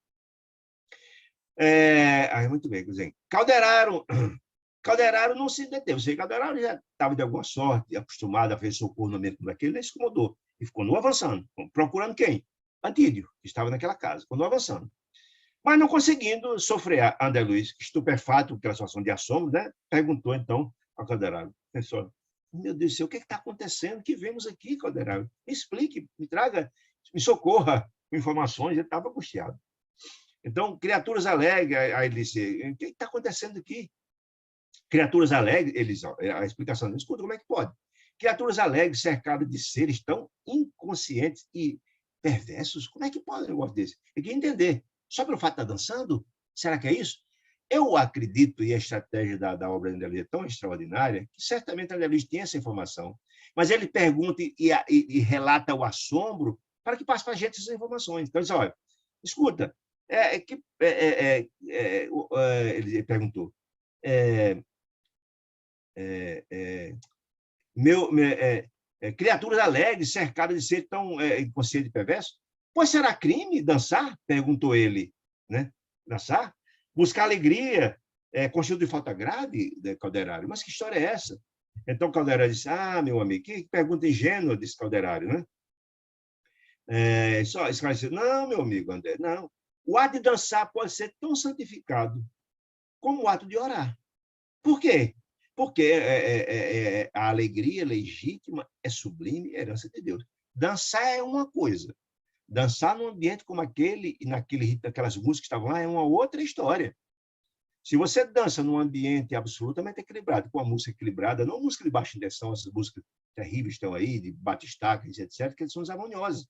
Muito bem, Cruzinho. Calderaro não se deteve. Calderaro já estava, de alguma sorte, acostumado a fazer socorro no meio daquele, ele se incomodou. E ficou avançando. Procurando quem? Antídio, que estava naquela casa. Ficou avançando. Mas não conseguindo sofrer. André Luiz, estupefato pela situação de assombro, né? Perguntou, então, ao Calderaro. Pessoal, meu Deus do céu, o que está acontecendo? O que vemos aqui, Calderaro? Me explique, me traga, me socorra com informações. Ele estava angustiado. Então, criaturas alegres, aí ele disse, o que está acontecendo aqui? Criaturas alegres, a explicação deles, escuta, como é que pode? Criaturas alegres, cercadas de seres tão inconscientes e perversos, como é que pode um negócio desse? Tem que entender. Só pelo fato de estar dançando? Será que é isso? Eu acredito, e a estratégia da obra de André Luiz é tão extraordinária, que certamente André Luiz tem essa informação, mas ele pergunta e relata o assombro para que passe para a gente essas informações. Então, ele diz, olha, escuta, ele perguntou, criaturas alegres, cercadas de ser tão inconsciente e perverso? Pois será crime dançar? Perguntou ele. Né? Dançar? Buscar alegria, constitui falta grave, Calderário? Mas que história é essa? Então Calderário disse, meu amigo, que pergunta ingênua, disse Calderário, né? Só esclareceu, não, meu amigo André, não. O ato de dançar pode ser tão santificado como o ato de orar. Por quê? Porque a alegria legítima é sublime, é herança de Deus. Dançar é uma coisa. Dançar num ambiente como aquele, e naquelas músicas que estavam lá, é uma outra história. Se você dança num ambiente absolutamente equilibrado, com a música equilibrada, não música de baixa intenção, essas músicas terríveis estão aí, de batistacas, etc., que são harmoniosas.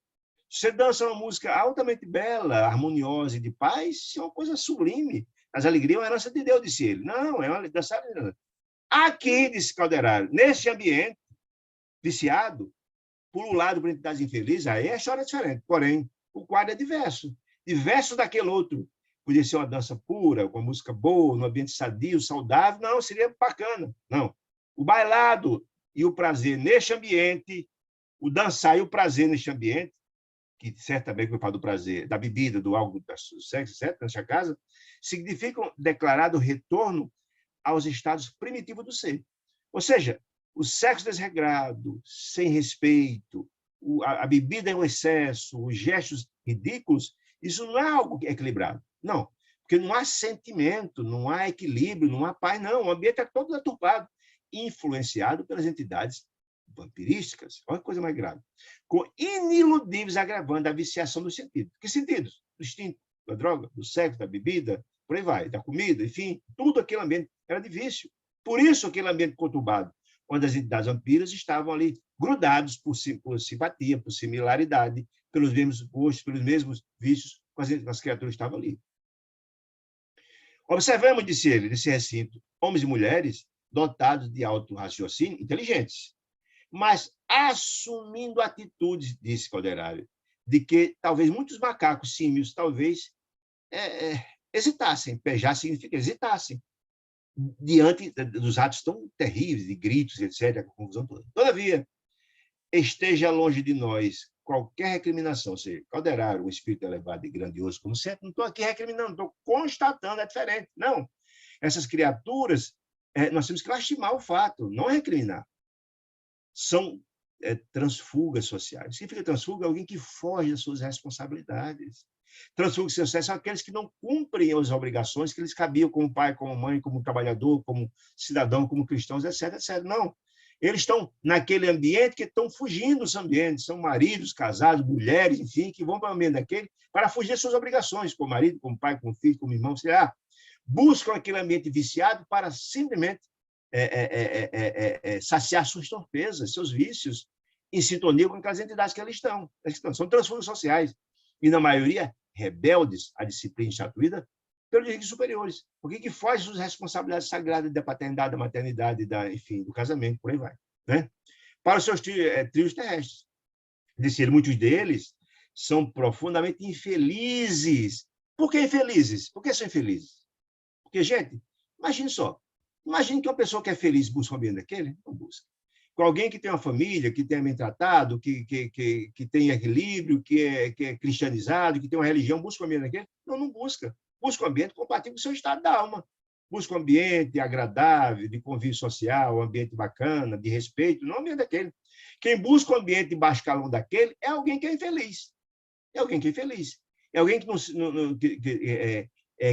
Se você dança uma música altamente bela, harmoniosa e de paz, isso é uma coisa sublime. As alegrias é uma herança de Deus, disse ele. Não, é uma dança. Aqui, disse Calderaro, nesse ambiente viciado, pululado por entidades infelizes, aí a história é diferente. Porém, o quadro é diverso. Diverso daquele outro. Podia ser uma dança pura, com uma música boa, num ambiente sadio, saudável. Não, seria bacana. Não. O bailado e o prazer neste ambiente, o dançar e o prazer neste ambiente, que certamente foi para do prazer, da bebida, do algo, do sexo, etc., nesta casa, significam declarado retorno aos estados primitivos do ser. Ou seja, o sexo desregrado, sem respeito, a bebida em um excesso, os gestos ridículos, isso não é algo equilibrado. Não, porque não há sentimento, não há equilíbrio, não há paz, não. O ambiente é todo deturpado, influenciado pelas entidades vampirísticas. Olha que coisa mais grave. Com iniludíveis agravantes da viciação dos sentidos. Que sentidos? Do instinto, da droga, do sexo, da bebida, por aí vai, da comida, enfim, tudo aquele ambiente era de vício. Por isso, aquele ambiente conturbado, onde as entidades vampiras estavam ali grudados por simpatia, por similaridade, pelos mesmos gostos, pelos mesmos vícios, as criaturas estavam ali. Observamos, disse ele, nesse recinto, homens e mulheres dotados de alto raciocínio, inteligentes, mas assumindo atitudes, disse Calderaro, de que talvez muitos macacos símios talvez hesitassem, pejar significa hesitassem, diante dos atos tão terríveis, de gritos, etc., a confusão toda. Todavia, esteja longe de nós qualquer recriminação, ou seja, Calderaro, um espírito elevado e grandioso, como sempre, não estou aqui recriminando, estou constatando, é diferente. Não. Essas criaturas, nós temos que lastimar o fato, não recriminar. São transfugas sociais. Significa transfuga alguém que foge das suas responsabilidades. Transfugas sociais são aqueles que não cumprem as obrigações que lhes cabiam como pai, como mãe, como trabalhador, como cidadão, como cristãos, etc., etc. Não. Eles estão naquele ambiente que estão fugindo dos ambientes. São maridos, casados, mulheres, enfim, que vão para o ambiente daquele para fugir das suas obrigações, como marido, como pai, como filho, como irmão, sei lá. Buscam aquele ambiente viciado para simplesmente saciar suas torpezas, seus vícios, em sintonia com aquelas entidades que eles estão. São transfusões sociais. E, na maioria, rebeldes à disciplina instituída pelos dirigentes superiores. Porque que foge das responsabilidades sagradas da paternidade, da maternidade, enfim, do casamento, por aí vai. Né? Para os seus trios terrestres. Disse ele, muitos deles são profundamente infelizes. Por que infelizes? Por que são infelizes? Porque, gente, imagine só. Imagine que uma pessoa que é feliz busca um ambiente daquele, não busca. Com alguém que tem uma família, que tem bem tratado, que tem equilíbrio, que é cristianizado, que tem uma religião, busca um ambiente daquele? Não busca. Busca um ambiente compatível com o seu estado da alma. Busca um ambiente agradável, de convívio social, um ambiente bacana, de respeito, não é um ambiente daquele. Quem busca um ambiente de baixo calão daquele é alguém que é infeliz. É alguém que é infeliz. É alguém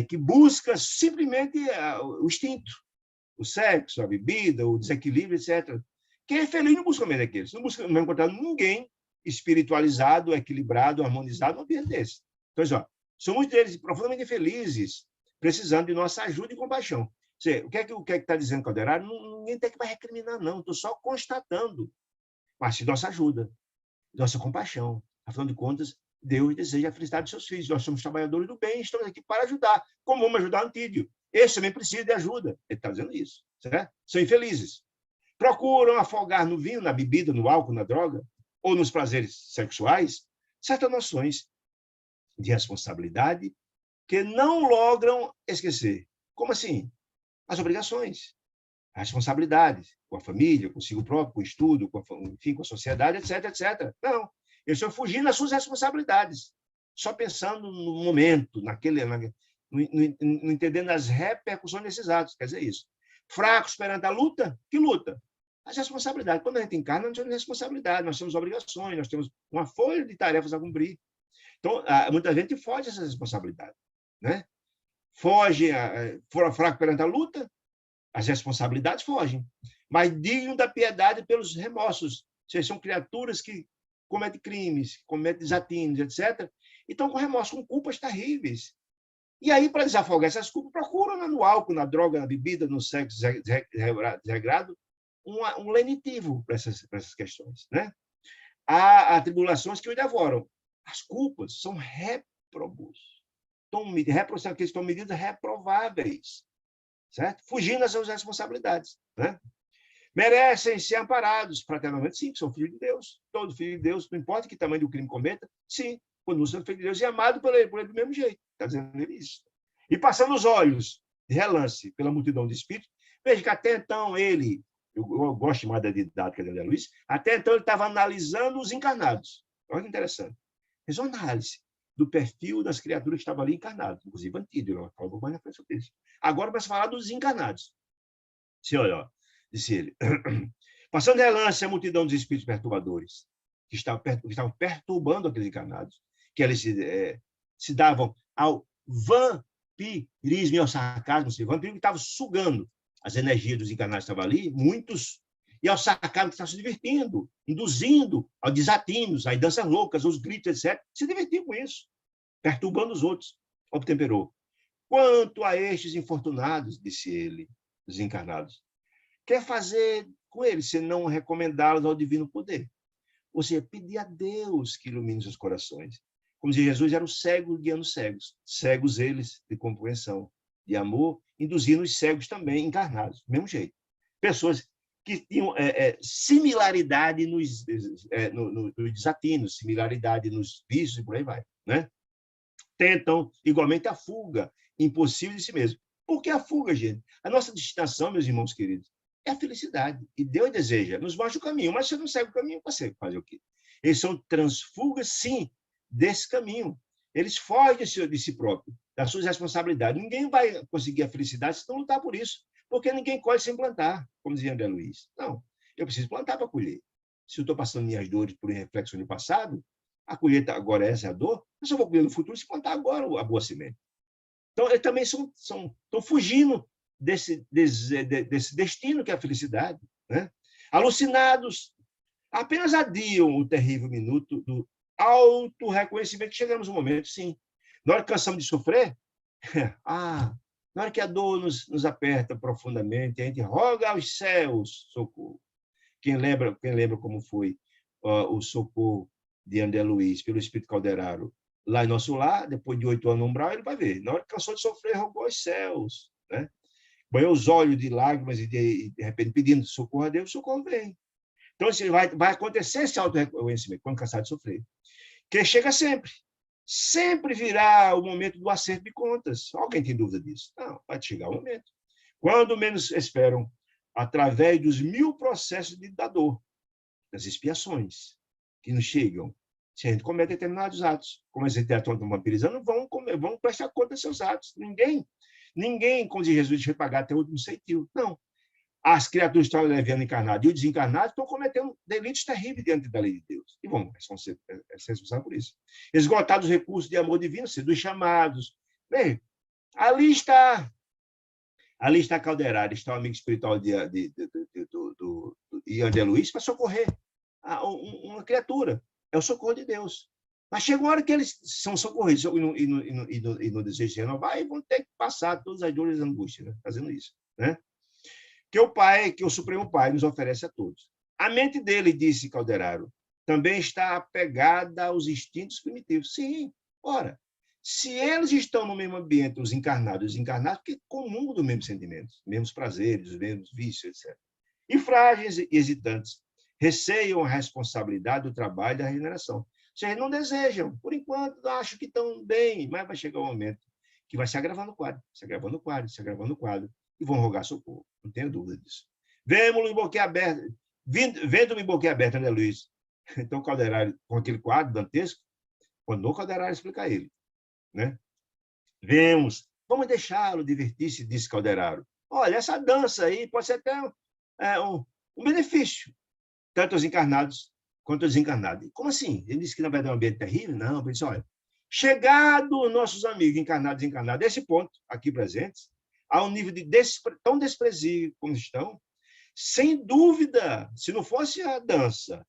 que busca simplesmente o instinto, o sexo, a bebida, o desequilíbrio, etc. Quem é feliz não busca um ambiente daqueles. Não vai encontrar ninguém espiritualizado, equilibrado, harmonizado num ambiente desse. Então, são muitos deles profundamente infelizes, precisando de nossa ajuda e compaixão. O que é que está dizendo Calderaro? Ninguém tem que vai recriminar, não. Estou só constatando. Mas de nossa ajuda, nossa compaixão. Afinal de contas, Deus deseja a felicidade de seus filhos. Nós somos trabalhadores do bem, estamos aqui para ajudar. Como vamos ajudar Antídio? Esse também precisa de ajuda. Ele está dizendo isso. Certo? São infelizes. Procuram afogar no vinho, na bebida, no álcool, na droga, ou nos prazeres sexuais, certas noções de responsabilidade que não logram esquecer. Como assim? As obrigações, a responsabilidade com a família, consigo próprio, com o estudo, enfim, com a sociedade, etc, etc. Não, eles estão fugindo das suas responsabilidades, só pensando no momento, não entendendo as repercussões desses atos. Quer dizer isso. Fracos perante a luta? Que luta? As responsabilidades. Quando a gente encarna, nós temos responsabilidade, nós temos obrigações, nós temos uma folha de tarefas a cumprir. Então, muita gente foge dessa responsabilidade. Né? Foge, for fraco perante a luta, as responsabilidades fogem. Mas digno da piedade pelos remorsos. Vocês são criaturas que cometem crimes, cometem desatinos, etc. E estão com remorso, com culpas terríveis. E aí, para desafogar essas culpas, procuram no álcool, na droga, na bebida, no sexo desregrado, um lenitivo para essas questões. Né? Há tribulações que o devoram. As culpas são réprobos. Estão medidas reprováveis. Certo? Fugindo das suas responsabilidades. Né? Merecem ser amparados fraternalmente, sim, são filhos de Deus. Todo filho de Deus, não importa que tamanho do crime cometa, sim, quando são filhos de Deus e amado por ele do mesmo jeito. Está dizendo ele isso. E passando os olhos de relance pela multidão de espíritos, veja que até então ele, eu gosto mais da didática de André Luiz, até então ele estava analisando os encarnados. Olha que interessante. Fez uma análise do perfil das criaturas que estavam ali encarnadas, inclusive Antídio, eu falo mais na frente sobre isso. Agora vai falar dos encarnados. Se olha, disse ele, passando relance a multidão dos espíritos perturbadores que estavam perturbando aqueles encarnados, que eles se davam ao vampirismo e ao sarcasmo, o vampirismo que estava sugando as energias dos encarnados que estavam ali, muitos, e ao sarcasmo que estavam se divertindo, induzindo aos desatinos, às danças loucas, aos gritos, etc., se divertiam com isso, perturbando os outros, obtemperou. Quanto a estes infortunados, disse ele, os encarnados, quer fazer com eles, se não recomendá-los ao divino poder? Ou seja, pedir a Deus que ilumine seus corações. Como dizia Jesus, eram cegos guiando cegos. Cegos eles de compreensão, de amor, induzindo os cegos também encarnados, do mesmo jeito. Pessoas que tinham similaridade nos desatinos, similaridade nos vícios e por aí vai. Né? Tentam, igualmente, a fuga impossível de si mesmo. Por que a fuga, gente? A nossa destinação, meus irmãos queridos, é a felicidade. E Deus deseja, nos mostra o caminho, mas se você não segue o caminho, você fazer o quê? Eles são transfugas, sim, desse caminho. Eles fogem de si próprio, das suas responsabilidades. Ninguém vai conseguir a felicidade se não lutar por isso, porque ninguém colhe sem plantar, como dizia André Luiz. Não, eu preciso plantar para colher. Se eu estou passando minhas dores por reflexão do passado, a colheita agora essa é a dor, eu só vou colher no futuro se plantar agora a boa semente. Então, eles também estão fugindo desse destino que é a felicidade. Né? Alucinados, apenas adiam o terrível minuto do auto-reconhecimento, que chegamos no momento, sim. Na hora que cansamos de sofrer, na hora que a dor nos aperta profundamente, a gente roga aos céus socorro. Quem lembra como foi o socorro de André Luiz pelo Espírito Calderaro lá em nosso lar, depois de 8 anos no umbral, ele vai ver. Na hora que cansou de sofrer, rogou aos céus, né? Banhou os olhos de lágrimas e, de repente, pedindo socorro a Deus, o socorro vem. Então, assim, vai acontecer esse auto-reconhecimento quando cansar de sofrer. Que chega sempre. Sempre virá o momento do acerto de contas. Alguém tem dúvida disso? Não, vai chegar o momento. Quando menos esperam, através dos 1000 processos da dor, das expiações que nos chegam, se a gente comete determinados atos, como a gente atua vampirizando, vão prestar conta dos seus atos. Ninguém, como diz Jesus, vai pagar até o último centavo. Não. As criaturas estão levando encarnados e os desencarnados estão cometendo delitos terríveis diante da lei de Deus. E vão ser responsáveis por isso. Esgotados os recursos de amor divino, dos chamados. Bem, ali está Calderaro, está o amigo espiritual de André Luiz para socorrer uma criatura. É o socorro de Deus. Mas chega uma hora que eles são socorridos e não desejam renovar, e vão ter que passar todas as dores e angústias, né? Fazendo isso, né? Que o Supremo Pai nos oferece a todos. A mente dele, disse Calderaro, também está apegada aos instintos primitivos. Sim, ora, se eles estão no mesmo ambiente, os encarnados e os desencarnados, porque comungam dos mesmos sentimentos, mesmos prazeres, os mesmos vícios, etc. E frágeis e hesitantes, receiam a responsabilidade do trabalho e da regeneração. Vocês não desejam, por enquanto, acham que estão bem, mas vai chegar um momento que vai se agravando o quadro, se agravando o quadro, se agravando o quadro, e vão rogar socorro, não tenho dúvida disso. Vendo-me boquiaberto, André Luiz. Então, Calderaro, com aquele quadro dantesco, quando o Calderaro explica a ele, né? Vamos deixá-lo divertir-se, disse Calderaro. Olha, essa dança aí pode ser até um benefício, tanto aos encarnados quanto aos desencarnados. Como assim? Ele disse que não vai dar um ambiente terrível? Não, ele disse, olha, chegado nossos amigos encarnados e desencarnados, a esse ponto, aqui presentes, a um nível tão desprezível como estão, sem dúvida, se não fosse a dança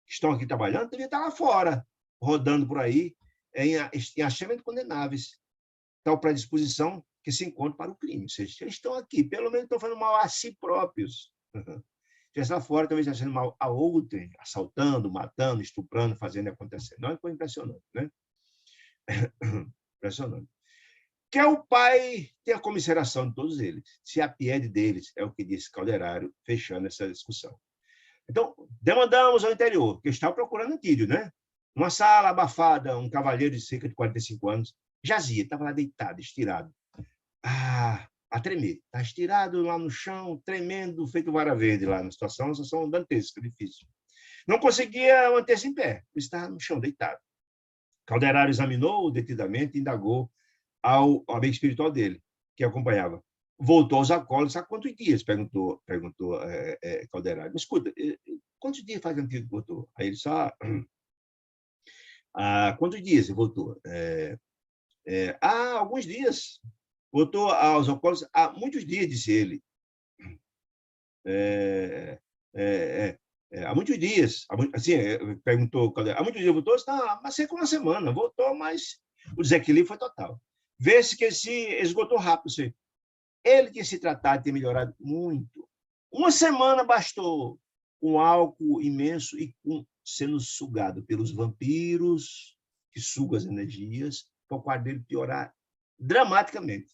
que estão aqui trabalhando, devia estar lá fora, rodando por aí, em achamento condenáveis, tal predisposição que se encontra para o crime. Ou seja, eles estão aqui, pelo menos estão fazendo mal a si próprios. Se lá fora, também está fazendo mal a outrem, assaltando, matando, estuprando, fazendo acontecer. Não é coisa impressionante, né? Impressionante. Que é o Pai ter a comiseração de todos eles, se apiede deles, é o que disse Calderaro, fechando essa discussão. Então, demandamos ao interior, que estava procurando Antídio, né? Uma sala abafada, um cavalheiro de cerca de 45 anos, jazia, estava lá deitado, estirado. A tremer. Está estirado lá no chão, tremendo, feito vara verde lá na situação dantesca, difícil. Não conseguia manter-se em pé, estava no chão, deitado. Calderaro examinou-o detidamente e indagou ao amigo espiritual dele, que acompanhava. Voltou aos acólitos há quantos dias? Perguntou Calderaro. Me escuta, quantos dias faz Antídio que voltou? Aí ele só... quantos dias ele voltou? Alguns dias. Voltou aos acólitos há muitos dias, disse ele. Há muitos dias. Assim, perguntou Calderaro. Há muitos dias voltou? Mas cerca de uma semana. Voltou, mas o desequilíbrio foi total. Vê-se que ele se esgotou rápido. Assim. Ele tinha se tratado de ter melhorado muito. Uma semana bastou, um álcool imenso e sendo sugado pelos vampiros, que sugam as energias, para o quadro dele piorar dramaticamente.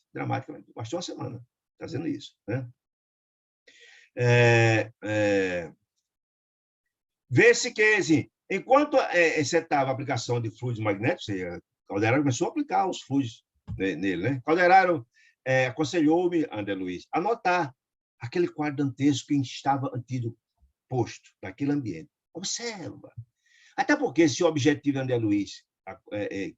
Bastou uma semana fazendo isso. Né? Vê-se que, assim, enquanto excetava a aplicação de fluidos magnéticos, Calderaro começou a aplicar os fluidos nele. Né? Calderaro aconselhou-me, André Luiz, a notar aquele quadro dantesco que estava Antídio posto naquele ambiente. Observa. Até porque, se o objetivo de André Luiz,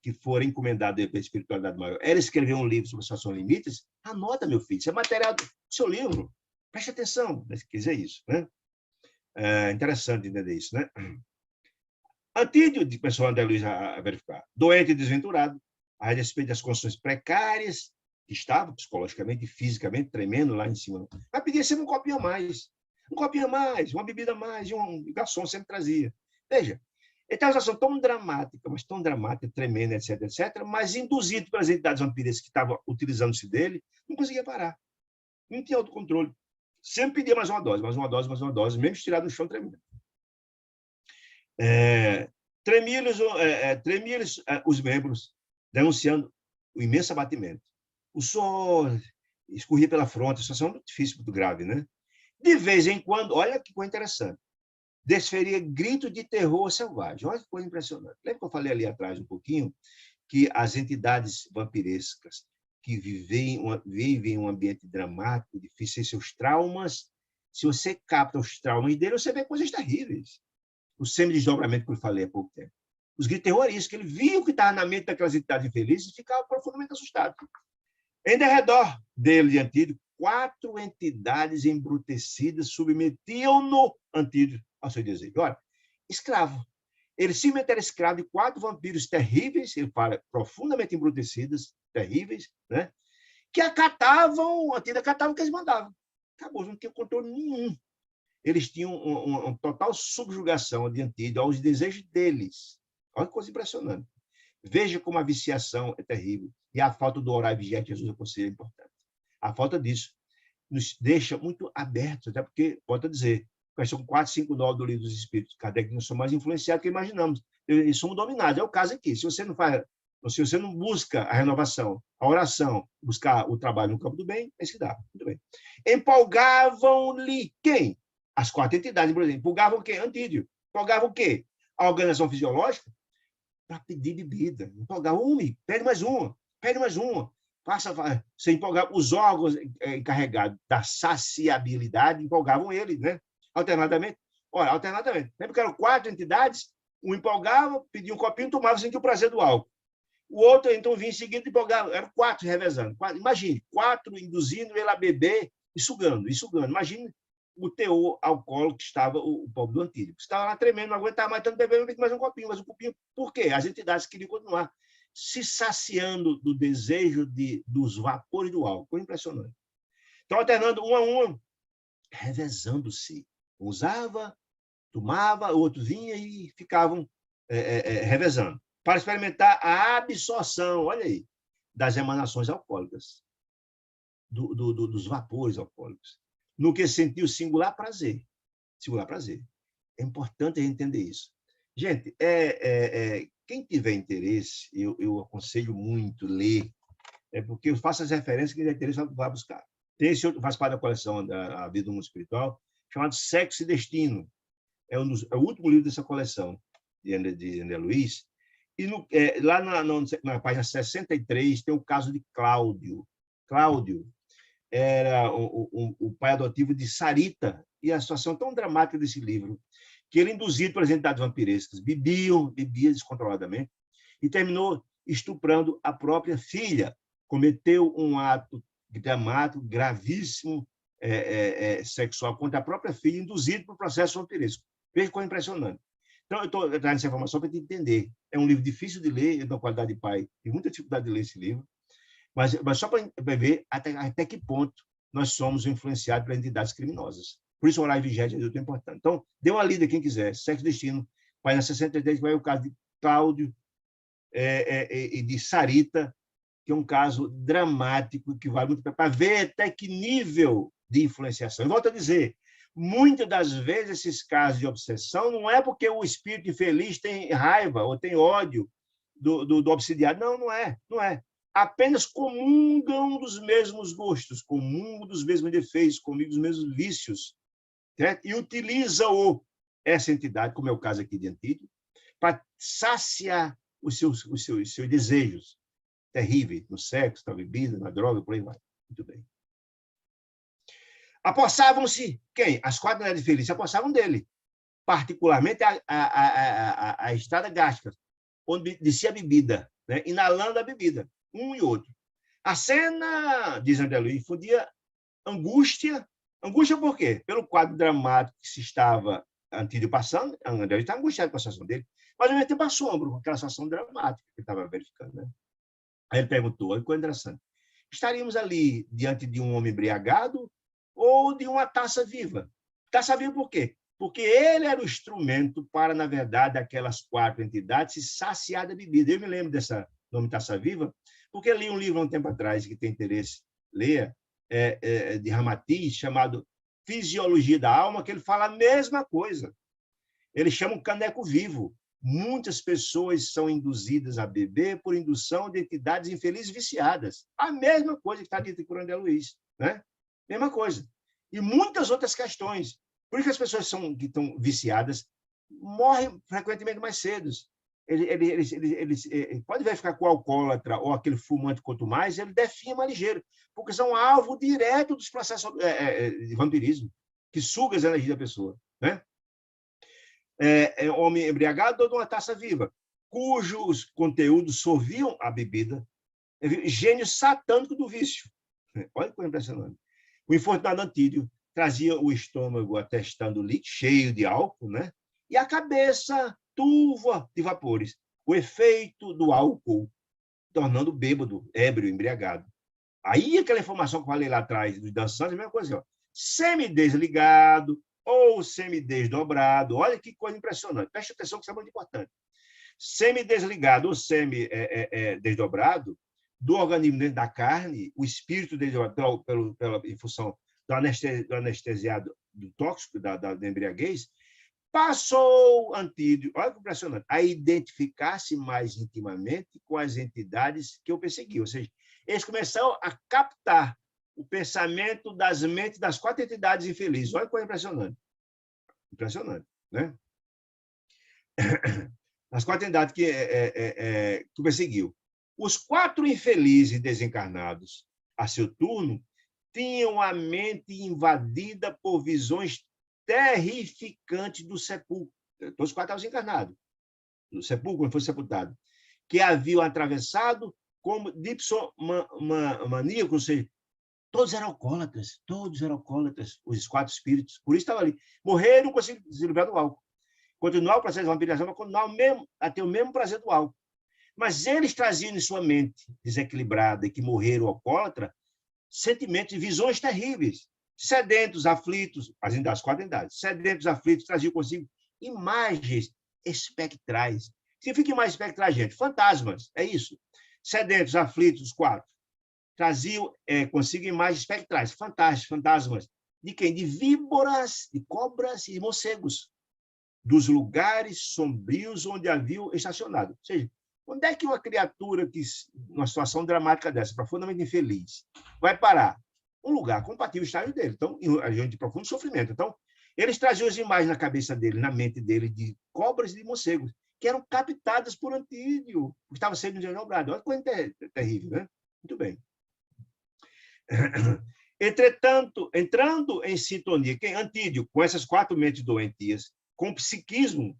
que for encomendado pela espiritualidade maior, era escrever um livro sobre situações limites, anota, meu filho, isso é material do seu livro. Preste atenção, quer dizer isso. Né? É interessante entender isso. Né? Antídio, começou André Luiz a verificar, doente e desventurado, a respeito das condições precárias que estava psicologicamente e fisicamente tremendo lá em cima. Mas pedia sempre um copinho a mais. um copinho a mais, uma bebida a mais, e um garçom sempre trazia. Veja, ele tem uma situação tão dramática, mas tão dramática, tremenda, etc., etc., mas induzido pelas entidades vampirescas que estavam utilizando-se dele, não conseguia parar. Não tinha autocontrole. Sempre pedia mais uma dose, mais uma dose, mais uma dose, mesmo estirado no chão, tremendo. Tremiam-lhes os membros, denunciando o imenso abatimento. O suor escorria pela fronte, a situação muito difícil, muito grave, né? De vez em quando, olha que coisa interessante, desferia gritos de terror selvagem. Olha que coisa impressionante. Lembra que eu falei ali atrás um pouquinho que as entidades vampirescas que vivem em um ambiente dramático, difícil, seus traumas, se você capta os traumas dele, você vê coisas terríveis. O semi-desdobramento que eu falei há pouco tempo. Os gritos terroristas, ele via o que estava na mente daquelas entidades infelizes e ficava profundamente assustado. Em derredor dele, de Antídio, 4 entidades embrutecidas submetiam-no, Antídio, ao seu desejo. Olha, escravo. Ele simplesmente era escravo de 4 vampiros terríveis, ele fala, profundamente embrutecidas, terríveis, né? Que acatavam, Antídio acatava o que eles mandavam. Acabou, não tinha controle nenhum. Eles tinham uma total subjugação de Antídio aos desejos deles. Olha que coisa impressionante. Veja como a viciação é terrível. E a falta do orar e vigiar que Jesus aconselha é importante. A falta disso nos deixa muito abertos, até porque, pode dizer, questão 459 do Livro dos Espíritos, Kardec não são mais influenciados do que imaginamos. Eles somos dominados. É o caso aqui. Se você não busca a renovação, a oração, buscar o trabalho no campo do bem, é isso que dá. Muito bem. Empolgavam-lhe quem? As 4 entidades, por exemplo. Empolgavam o quê? Antídio. Empolgavam o quê? A organização fisiológica para pedir bebida. Empolgavam pede mais uma, pede mais uma. Você empolgava os órgãos encarregados da saciabilidade, empolgavam ele, né? Alternadamente. Ora, alternadamente. Lembra que eram 4 entidades? Um empolgava, pedia um copinho, tomava, sentia o prazer do álcool. O outro, então, vinha em seguida e empolgava. Eram 4 revezando. Imagine, 4 induzindo ele a beber e sugando, e sugando. Imagine o teor alcoólico que estava o pobre do Antídio. Estava lá tremendo, não aguentava mais tanto beber, mais um copinho, mais um copinho. Por quê? As entidades queriam continuar se saciando do desejo dos vapores do álcool. Foi impressionante. Então, alternando um a um, revezando-se. Usava, tomava, o outro vinha e ficavam revezando. Para experimentar a absorção, olha aí, das emanações alcoólicas, dos vapores alcoólicos, no que sentiu singular prazer. Singular prazer. É importante a gente entender isso. Gente, quem tiver interesse, eu aconselho muito ler, porque eu faço as referências, quem tiver interesse vai buscar. Tem esse outro, faz parte da coleção da Vida do Mundo Espiritual, chamado Sexo e Destino. É o último livro dessa coleção, de André Luiz. E lá na página 63 tem o caso de Cláudio. Cláudio era o pai adotivo de Sarita, e a situação tão dramática desse livro, que ele, induzido pelas entidades vampirescas, bebia descontroladamente, e terminou estuprando a própria filha. Cometeu um ato dramático, gravíssimo, sexual contra a própria filha, induzido por processo vampiresco. Veja como é impressionante. Então, eu estou trazendo essa informação para te entender. É um livro difícil de ler, eu, na qualidade de pai, tenho muita dificuldade de ler esse livro, mas só para ver até que ponto nós somos influenciados por entidades criminosas. Por isso, orar e vigiar é muito importante. Então, dê uma lida, quem quiser. Sexo e Destino, página 63, vai o caso de Cláudio e de Sarita, que é um caso dramático, que vale muito para ver até que nível de influenciação. Eu volto a dizer, muitas das vezes esses casos de obsessão não é porque o espírito infeliz tem raiva ou tem ódio do obsidiado. Não, não é. Não é. Apenas comungam dos mesmos gostos, comungam dos mesmos defeitos, comungam dos mesmos vícios, certo? E utiliza essa entidade, como é o caso aqui de Antídio, para saciar os seus desejos terríveis, no sexo, na bebida, na droga, por aí vai. Muito bem. Apossavam-se, quem? As 4 mulheres felizes se apossavam dele, particularmente a estrada gástrica, onde descia a bebida, né? Inalando a bebida, um e outro. A cena, diz André Luiz, infundia angústia. Angústia por quê? Pelo quadro dramático que se estava Antídio passando, André Luiz estava angustiado com a situação dele, mas ao mesmo tempo assombro, com aquela situação dramática que ele estava verificando, né? Aí ele perguntou, olha que coisa interessante, estaríamos ali diante de um homem embriagado ou de uma taça viva? Taça viva por quê? Porque ele era o instrumento para, na verdade, aquelas 4 entidades se saciar da bebida. Eu me lembro dessa nome Taça Viva, porque li um livro há um tempo atrás, que tem interesse, leia, de Ramatiz, chamado Fisiologia da Alma, que ele fala a mesma coisa. Ele chama um caneco vivo. Muitas pessoas são induzidas a beber por indução de entidades infelizes viciadas. A mesma coisa que está dita por André Luiz. Né? Mesma coisa. E muitas outras questões. Por isso que as pessoas que estão viciadas morrem frequentemente mais cedo. Ele pode verificar com o alcoólatra ou aquele fumante, quanto mais, ele definha mais ligeiro, porque são alvo direto dos processos de vampirismo, que sugam as energias da pessoa. Né? Homem embriagado ou de uma taça viva, cujos conteúdos sorviam a bebida, gênio satânico do vício. Olha que coisa impressionante. O infortunado Antídio trazia o estômago atestando líquido, cheio de álcool, né? E a cabeça turva de vapores. O efeito do álcool tornando bêbado, ébrio, embriagado. Aí aquela informação que eu falei lá atrás dos dançantes, a mesma coisa, ó. Semidesligado ou semidesdobrado. Olha que coisa impressionante. Preste atenção que isso é muito importante. Semidesligado ou semidesdobrado do organismo dentro da carne, o espírito desdobrado em função do anestesiado, do tóxico, da embriaguez, passou Antídio, olha que impressionante, a identificar-se mais intimamente com as entidades que o perseguiam. Ou seja, eles começaram a captar o pensamento das mentes das 4 entidades infelizes. Olha que coisa impressionante. Impressionante, né? As 4 entidades que o perseguiu. Os 4 infelizes desencarnados, a seu turno, tinham a mente invadida por visões terrificantes do sepulcro. Todos os 4 estavam encarnados. Do sepulcro, quando foi sepultado. Que haviam atravessado como dipsomaníacos, ou seja, todos eram alcoólatras, os 4 espíritos. Por isso estavam ali. Morreram, não conseguiram se livrar do álcool. Continuar o processo de vampirização, mas continuar a ter o mesmo prazer do álcool. Mas eles traziam em sua mente desequilibrada e que morreram alcoólatra sentimentos e visões terríveis. Sedentos, aflitos, as 4 entidades, sedentos, aflitos, traziam consigo imagens espectrais. Significa imagens espectrais, gente? Fantasmas, é isso. Sedentos, aflitos, os 4. Traziam consigo imagens espectrais, fantasmas. De quem? De víboras, de cobras e morcegos. Dos lugares sombrios onde haviam estacionado. Ou seja, onde é que uma criatura, numa situação dramática dessa, profundamente infeliz, vai parar? Um lugar compatível ao estágio dele, então, em região de profundo sofrimento. Então, eles traziam as imagens na cabeça dele, na mente dele, de cobras e de morcegos, que eram captadas por Antídio, que estava sendo desdobrado. Olha que coisa terrível, né? Muito bem. Entretanto, entrando em sintonia, Antídio, com essas 4 mentes doentias, com psiquismo,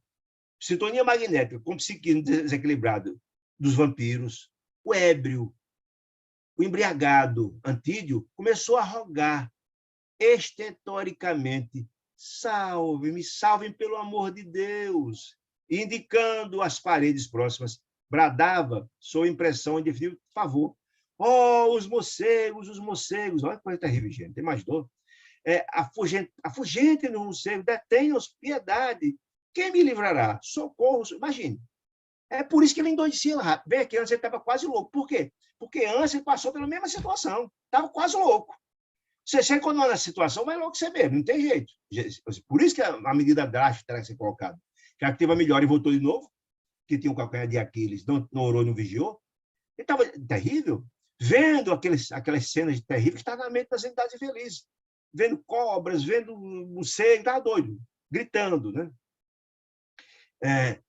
sintonia magnética, com psiquismo desequilibrado dos vampiros, o ébrio, o embriagado Antídio começou a rogar estetoricamente: salve-me, salvem pelo amor de Deus, indicando as paredes próximas, bradava, sob impressão de favor. Oh, os morcegos, olha que coisa terrível, gente, tem mais dor. Afugentem no morcego, detenham-os, piedade. Quem me livrará? Socorro, imagine. É por isso que ele endoidecia rápido. Bem aqui, antes ele estava quase louco. Por quê? Porque antes ele passou pela mesma situação. Estava quase louco. Você chega quando na situação, vai logo ser mesmo, não tem jeito. Por isso que a medida drástica terá que ser colocada. Já que teve a melhor e voltou de novo, que tinha um calcanhar de Aquiles, não orou e não vigiou. Ele estava terrível, vendo aquelas cenas terríveis que estavam na mente das entidades infelizes. Vendo cobras, vendo morcego, estava doido, gritando, né?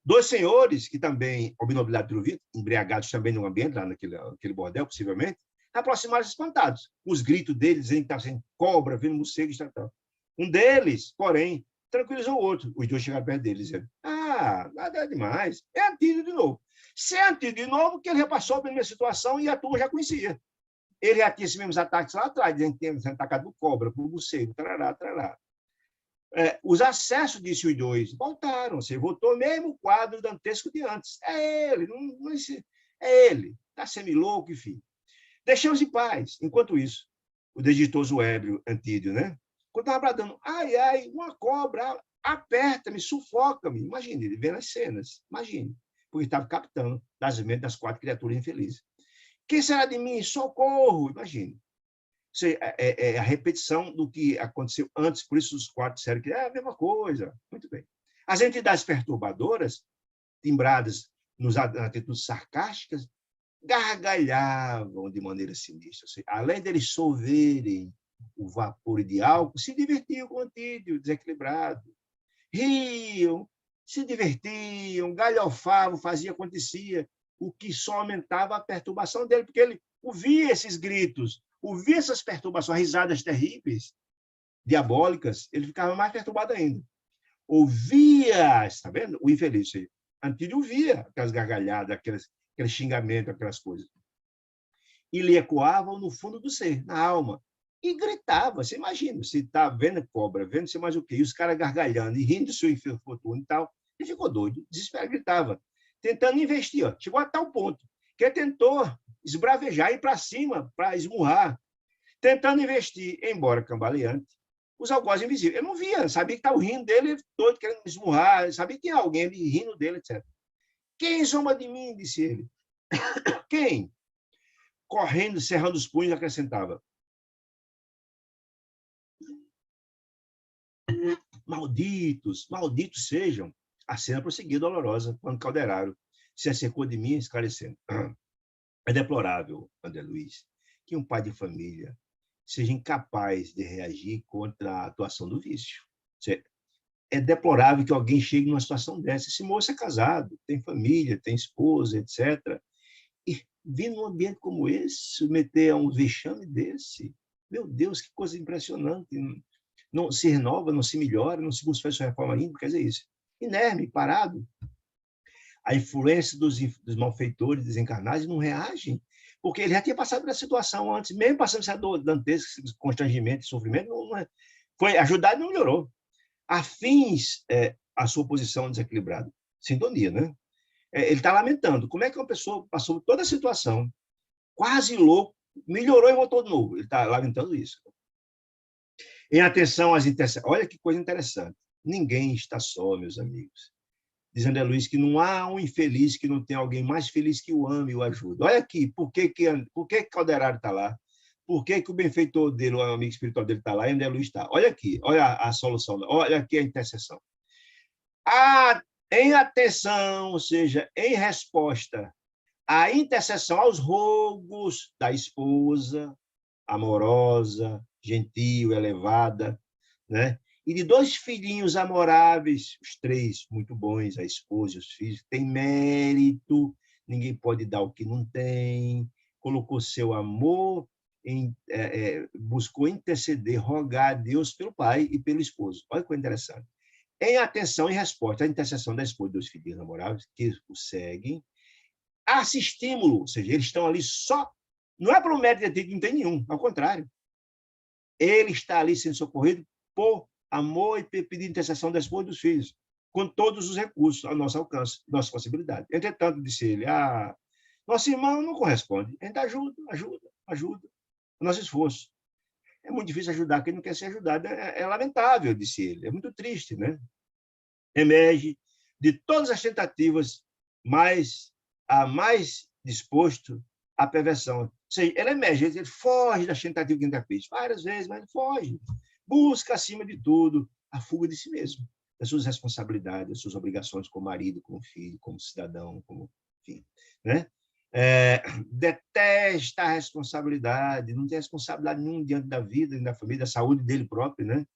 2 senhores, que também, obnubilados pelo vidro, embriagados também no ambiente, lá naquele bordel, possivelmente, aproximaram-se espantados. Os gritos deles, dizendo que estava sendo cobra, vendo morcego e tal. Um deles, porém, tranquilizou o outro. Os 2 chegaram perto dele, dizendo: nada demais. É Antídio de novo. Se é Antídio de novo, que ele já passou pela minha situação e a turma já conhecia. Ele já tinha esses mesmos ataques lá atrás, dizendo que tinha sido atacado por cobra, por morcego, trará. Os acessos, disse os 2, voltaram. Você voltou mesmo o quadro dantesco de antes. É ele, é ele. Está semi-louco, enfim. Deixamos em paz. Enquanto isso, o desditoso ébrio Antídio, né? Quando estava bradando, ai, ai, uma cobra, aperta-me, sufoca-me. Imagine, ele vendo as cenas, imagine. Porque estava captando das mentes das 4 criaturas infelizes. Quem será de mim? Socorro! Imagine. É a repetição do que aconteceu antes, por isso os 4 disseram que é a mesma coisa. Muito bem. As entidades perturbadoras, timbradas nas atitudes sarcásticas, gargalhavam de maneira sinistra. Além deles solverem o vapor de álcool, se divertiam com o antídio desequilibrado. Riam, se divertiam, galhofavam, fazia, acontecia, o que só aumentava a perturbação dele, porque ele ouvia esses gritos, ouvia essas perturbações, risadas terríveis, diabólicas, ele ficava mais perturbado ainda. Ouvia, está vendo? O infeliz, Antídio ouvia aquelas gargalhadas, aqueles xingamentos, aquelas coisas. E lhe ecoavam no fundo do ser, na alma. E gritava, você imagina, você está vendo cobra, vendo sei mais o quê, e os caras gargalhando e rindo do seu infortúnio e tal. Ele ficou doido, desesperado, gritava, tentando investir. Ó. Chegou a tal ponto que ele tentou esbravejar, ir para cima, para esmurrar, tentando investir, embora cambaleante, os algozes invisíveis. Ele não via, sabia que estava rindo dele, todo querendo esmurrar, sabia que tinha alguém ali rindo dele, etc. Quem zomba de mim? Disse ele. Quem? Correndo, cerrando os punhos, acrescentava. Malditos, malditos sejam. A cena prosseguiu dolorosa, quando Calderaro se acercou de mim, esclarecendo. É deplorável, André Luiz, que um pai de família seja incapaz de reagir contra a atuação do vício. É deplorável que alguém chegue numa situação dessa. Esse moço é casado, tem família, tem esposa, etc. E vir num ambiente como esse, submeter a um vexame desse, meu Deus, que coisa impressionante. Não se renova, não se melhora, não se busca sua reforma íntima, quer dizer isso. Inerme, parado. A influência dos malfeitores desencarnados não reagem, porque ele já tinha passado pela situação antes, mesmo passando essa dor dantesca, constrangimento e sofrimento, foi ajudado e não melhorou. Afins a sua posição desequilibrada. Sintonia, né? Ele está lamentando. Como é que uma pessoa passou por toda a situação, quase louco, melhorou e voltou de novo? Ele está lamentando isso. Em atenção às interseções. Olha que coisa interessante. Ninguém está só, meus amigos. Diz André Luiz que não há um infeliz que não tenha alguém mais feliz que o ame e o ajude. Olha aqui, por que Calderaro está lá? Por que o benfeitor dele, o amigo espiritual dele está lá e André Luiz está? Olha aqui, olha a solução, olha aqui a intercessão. Em atenção, ou seja, em resposta à intercessão aos rogos da esposa, amorosa, gentil, elevada, né? E de 2 filhinhos amoráveis, os 3 muito bons, a esposa e os filhos, tem mérito, ninguém pode dar o que não tem, colocou seu amor, buscou interceder, rogar a Deus pelo pai e pelo esposo. Olha que coisa interessante. Em atenção e resposta à intercessão da esposa e dos filhos namorados, que o seguem, há-se estímulo, ou seja, eles estão ali só, não é para o mérito de que não tem nenhum, ao contrário. Ele está ali sendo socorrido por amor e pedido intercessão da esposa e dos filhos, com todos os recursos ao nosso alcance, nossa possibilidade. Entretanto, disse ele, nosso irmão não corresponde. A gente ajuda. O nosso esforço. É muito difícil ajudar quem não quer ser ajudado. É lamentável, disse ele. É muito triste, né? Emerge de todas as tentativas, mais disposto à perversão. Ou seja, ele emerge, ele foge das tentativas que ele fez várias vezes, mas foge. Busca, acima de tudo, a fuga de si mesmo, das suas responsabilidades, das suas obrigações como marido, como filho, como cidadão, como enfim, né? Detesta a responsabilidade, não tem responsabilidade nenhuma diante da vida, da família, da saúde dele próprio, né?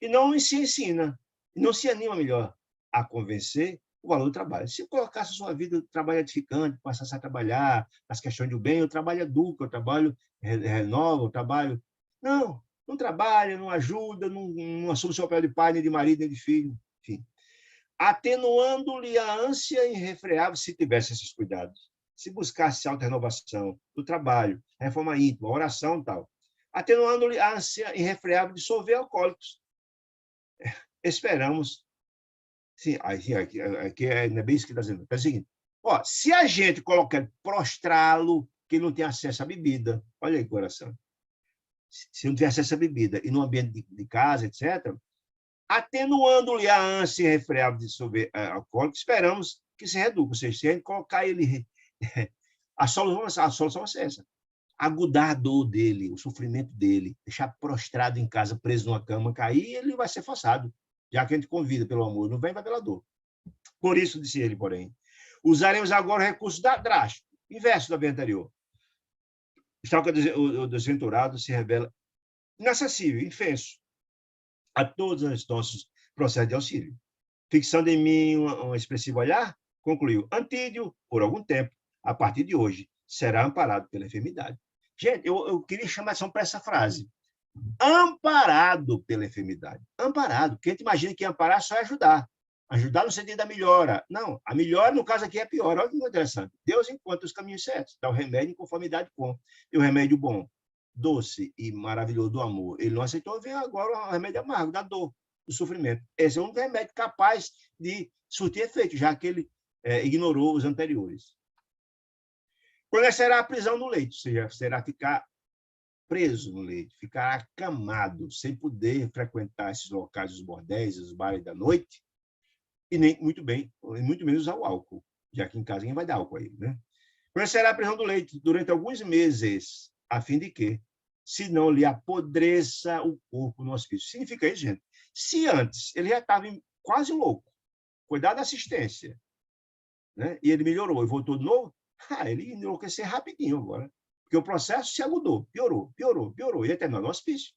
E não se ensina, não se anima melhor a convencer o valor do trabalho. Se colocasse a sua vida no trabalho edificante, passasse a trabalhar nas questões do bem, o trabalho educa, o trabalho renova, o trabalho... Não trabalha, não ajuda, não assume o seu papel de pai, nem de marido, nem de filho, enfim. Atenuando-lhe a ânsia irrefreável, se tivesse esses cuidados, se buscasse a auto-renovação do trabalho, reforma íntima, oração e tal, atenuando-lhe a ânsia irrefreável de solver alcoólicos. Esperamos. Sim, aqui é bem isso que está dizendo. É o seguinte, se a gente colocar, prostrá-lo, que não tem acesso à bebida, olha aí, coração, se não tivesse essa bebida, e no ambiente de casa, etc., atenuando-lhe a ânsia irrefreável de sorver alcoólico, esperamos que se reduza. Ou seja, se a gente colocar ele... a solução vai ser essa. Agudar a dor dele, o sofrimento dele, deixar prostrado em casa, preso numa cama, cair, ele vai ser forçado, já que a gente convida pelo amor, não vem, vai pela dor. Por isso, disse ele, porém, usaremos agora o recurso drástico, inverso da vez anterior. O desventurado se revela inacessível, infenso a todos os nossos processos de auxílio. Fixando em mim um expressivo olhar, concluiu: Antídio, por algum tempo, a partir de hoje, será amparado pela enfermidade. Gente, eu queria chamar atenção para essa frase. Amparado pela enfermidade. Amparado. Porque a gente imagina que amparar só é ajudar. Ajudar no sentido da melhora. Não, a melhora, no caso aqui, é pior. Olha que interessante. Deus encontra os caminhos certos. Dá o remédio em conformidade com. E o remédio bom, doce e maravilhoso do amor. Ele não aceitou, vem agora o remédio amargo, da dor, do sofrimento. Esse é um remédio capaz de surtir efeito, já que ele ignorou os anteriores. Conhecerá a prisão no leito, ou seja, será ficar preso no leito, ficar acamado, sem poder frequentar esses locais, os bordéis, os bares da noite, e nem muito menos usar o álcool, já que em casa ninguém vai dar álcool a ele, né? Conhecerá a prisão do leito durante alguns meses, a fim de que, se não lhe apodreça o corpo no hospício. Significa isso, gente? Se antes ele já estava quase louco, cuidar da assistência, né? E ele melhorou e voltou de novo, ele enlouqueceu rapidinho agora. Porque o processo se agudou, piorou, e até no hospício.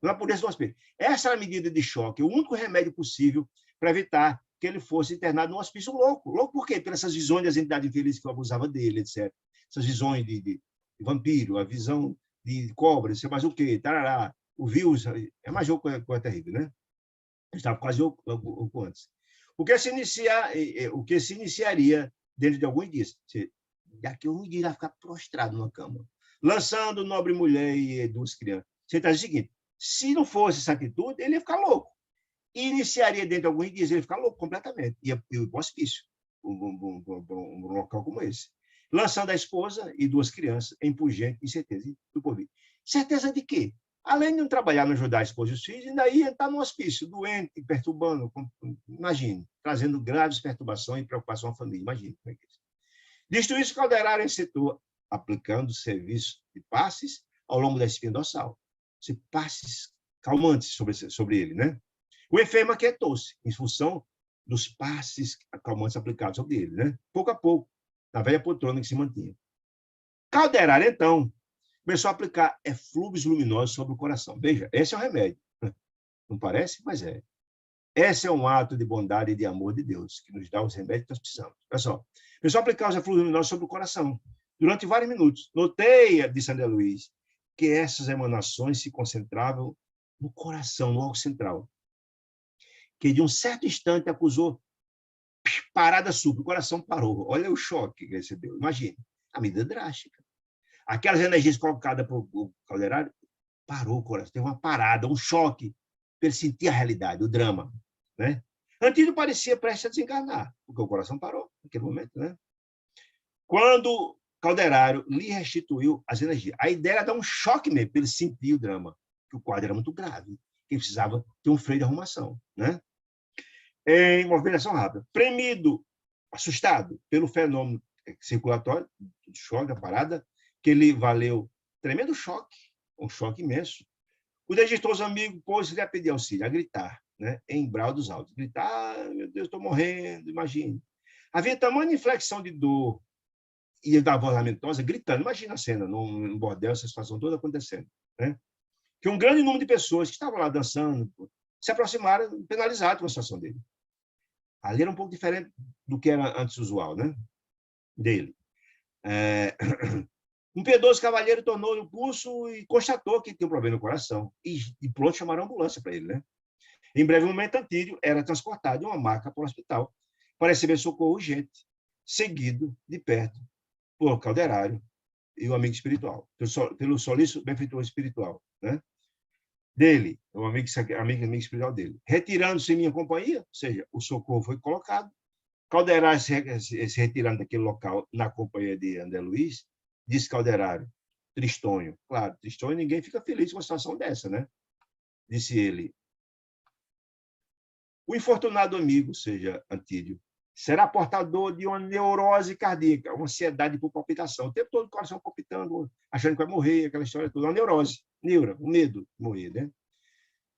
Não apodreça no hospício. Essa era a medida de choque, o único remédio possível para evitar que ele fosse internado no hospício louco. Louco por quê? Pelas visões das entidades infelizes que abusavam dele, etc. Essas visões de vampiro, a visão de cobra, sei mais o quê, tarará, o vírus, é mais jogo coisa terrível, né? Estava quase pouco antes. O que se iniciaria dentro de alguns dias. Daqui a um dia ele vai ficar prostrado numa cama, lançando nobre mulher e duas crianças. Você está dizendo o seguinte: se não fosse essa atitude, ele ia ficar louco. E iniciaria dentro de alguns dias, ele ia ficar louco completamente. Ia para o hospício, um local como esse. Lançando a esposa e duas crianças em pungente incerteza do porvir. Certeza de quê? Além de não trabalhar, não ajudar a esposa e os filhos, ainda ia estar no hospício, doente, perturbando, imagine, trazendo graves perturbações e preocupação à família. Imagine como é que é isso. Visto isso, Calderaro excetua, aplicando serviço de passes ao longo da espinha dorsal. Passes calmantes sobre ele, né? O enfermo aquietou-se, em função dos passes calmantes aplicados sobre ele, né? Pouco a pouco, na velha poltrona que se mantinha. Calderaro, então, começou a aplicar eflúvios luminosos sobre o coração. Veja, esse é o remédio. Não parece? Mas é. Esse é um ato de bondade e de amor de Deus, que nos dá os remédios que nós precisamos. Olha só. Começou a aplicar os eflúvios luminosos sobre o coração, durante vários minutos. Notei, disse André Luiz, que essas emanações se concentravam no coração, no órgão central, que de um certo instante acusou parada súbita. O coração parou. Olha o choque que recebeu. Imagine, a medida drástica. Aquelas energias colocadas para o Calderaro, parou o coração. Teve uma parada, um choque, para ele sentir a realidade, o drama, né? Antídio parecia prestes a desencarnar, porque o coração parou naquele momento, né? Quando Calderaro lhe restituiu as energias. A ideia era dar um choque mesmo, para ele sentir o drama, que o quadro era muito grave, que ele precisava ter um freio de arrumação, né? Em movimentação rápida. Premido, assustado pelo fenômeno circulatório, do choque, da parada, que lhe valeu tremendo choque, um choque imenso. O desditoso amigo pôs-lhe a pedir auxílio, a gritar, né, em braudos altos. Gritar, meu Deus, estou morrendo, imagine. Havia tamanha inflexão de dor e da voz lamentosa, gritando. Imagina a cena, num bordel, essa situação toda acontecendo, né? Que um grande número de pessoas que estavam lá dançando se aproximaram penalizados com a situação dele. Ali era um pouco diferente do que era antes usual, né? Dele. Um piedoso cavalheiro tornou-lhe o pulso e constatou que tinha um problema no coração. E pronto, chamaram a ambulância para ele, né? Em breve momento, Antídio era transportado em uma maca para o hospital para receber socorro urgente, seguido de perto por Calderaro e o amigo espiritual, pelo solícito benfeitor espiritual, né? Dele, o amigo espiritual dele. Retirando-se em minha companhia, ou seja, o socorro foi colocado, Calderaro se retirando daquele local na companhia de André Luiz, disse Calderaro: tristonho. Claro, tristonho, ninguém fica feliz com uma situação dessa, né? Disse ele. O infortunado amigo, ou seja, Antídio, será portador de uma neurose cardíaca, uma ansiedade por palpitação. O tempo todo o coração palpitando, achando que vai morrer, aquela história toda. Uma neurose, neura, o medo de morrer, né?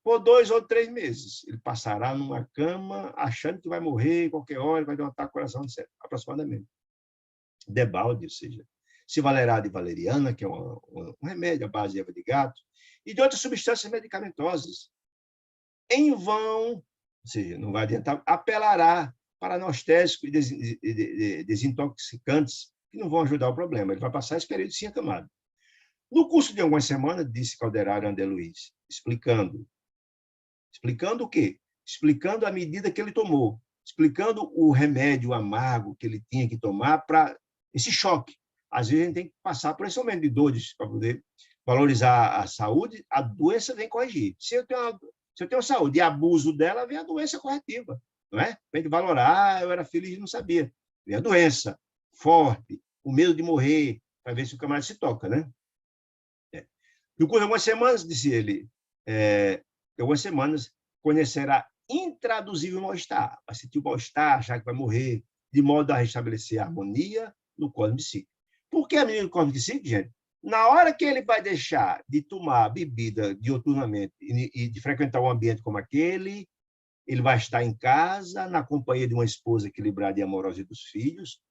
Por 2 ou 3 meses. Ele passará numa cama achando que vai morrer qualquer hora, vai dar um ataque ao coração, etc. Aproximadamente. Debalde, ou seja, se valerá de valeriana, que é um remédio à base de erva de gato, e de outras substâncias medicamentosas. Em vão, ou seja, não vai adiantar, apelará para anestésicos e desintoxicantes que não vão ajudar o problema. Ele vai passar esse período sem acamado. No curso de algumas semanas, disse Calderaro André Luiz, explicando o quê? Explicando a medida que ele tomou, explicando o remédio amargo que ele tinha que tomar para esse choque. Às vezes a gente tem que passar por esse momento de dores para poder valorizar a saúde, a doença vem corrigir. Se eu tenho saúde e abuso dela, vem a doença corretiva, não é? Vem de valorar, eu era feliz e não sabia. Vem a doença forte, o medo de morrer, para ver se o camarada se toca, né? No curso de algumas semanas, disse ele, algumas semanas, conhecerá intraduzível mal-estar, vai sentir o mal-estar, achar que vai morrer, de modo a restabelecer a harmonia no cosmos psíquico. Por que a harmonia no cosmos psíquico, gente? Na hora que ele vai deixar de tomar bebida dioturnamente e de frequentar um ambiente como aquele, ele vai estar em casa, na companhia de uma esposa equilibrada e amorosa e dos filhos,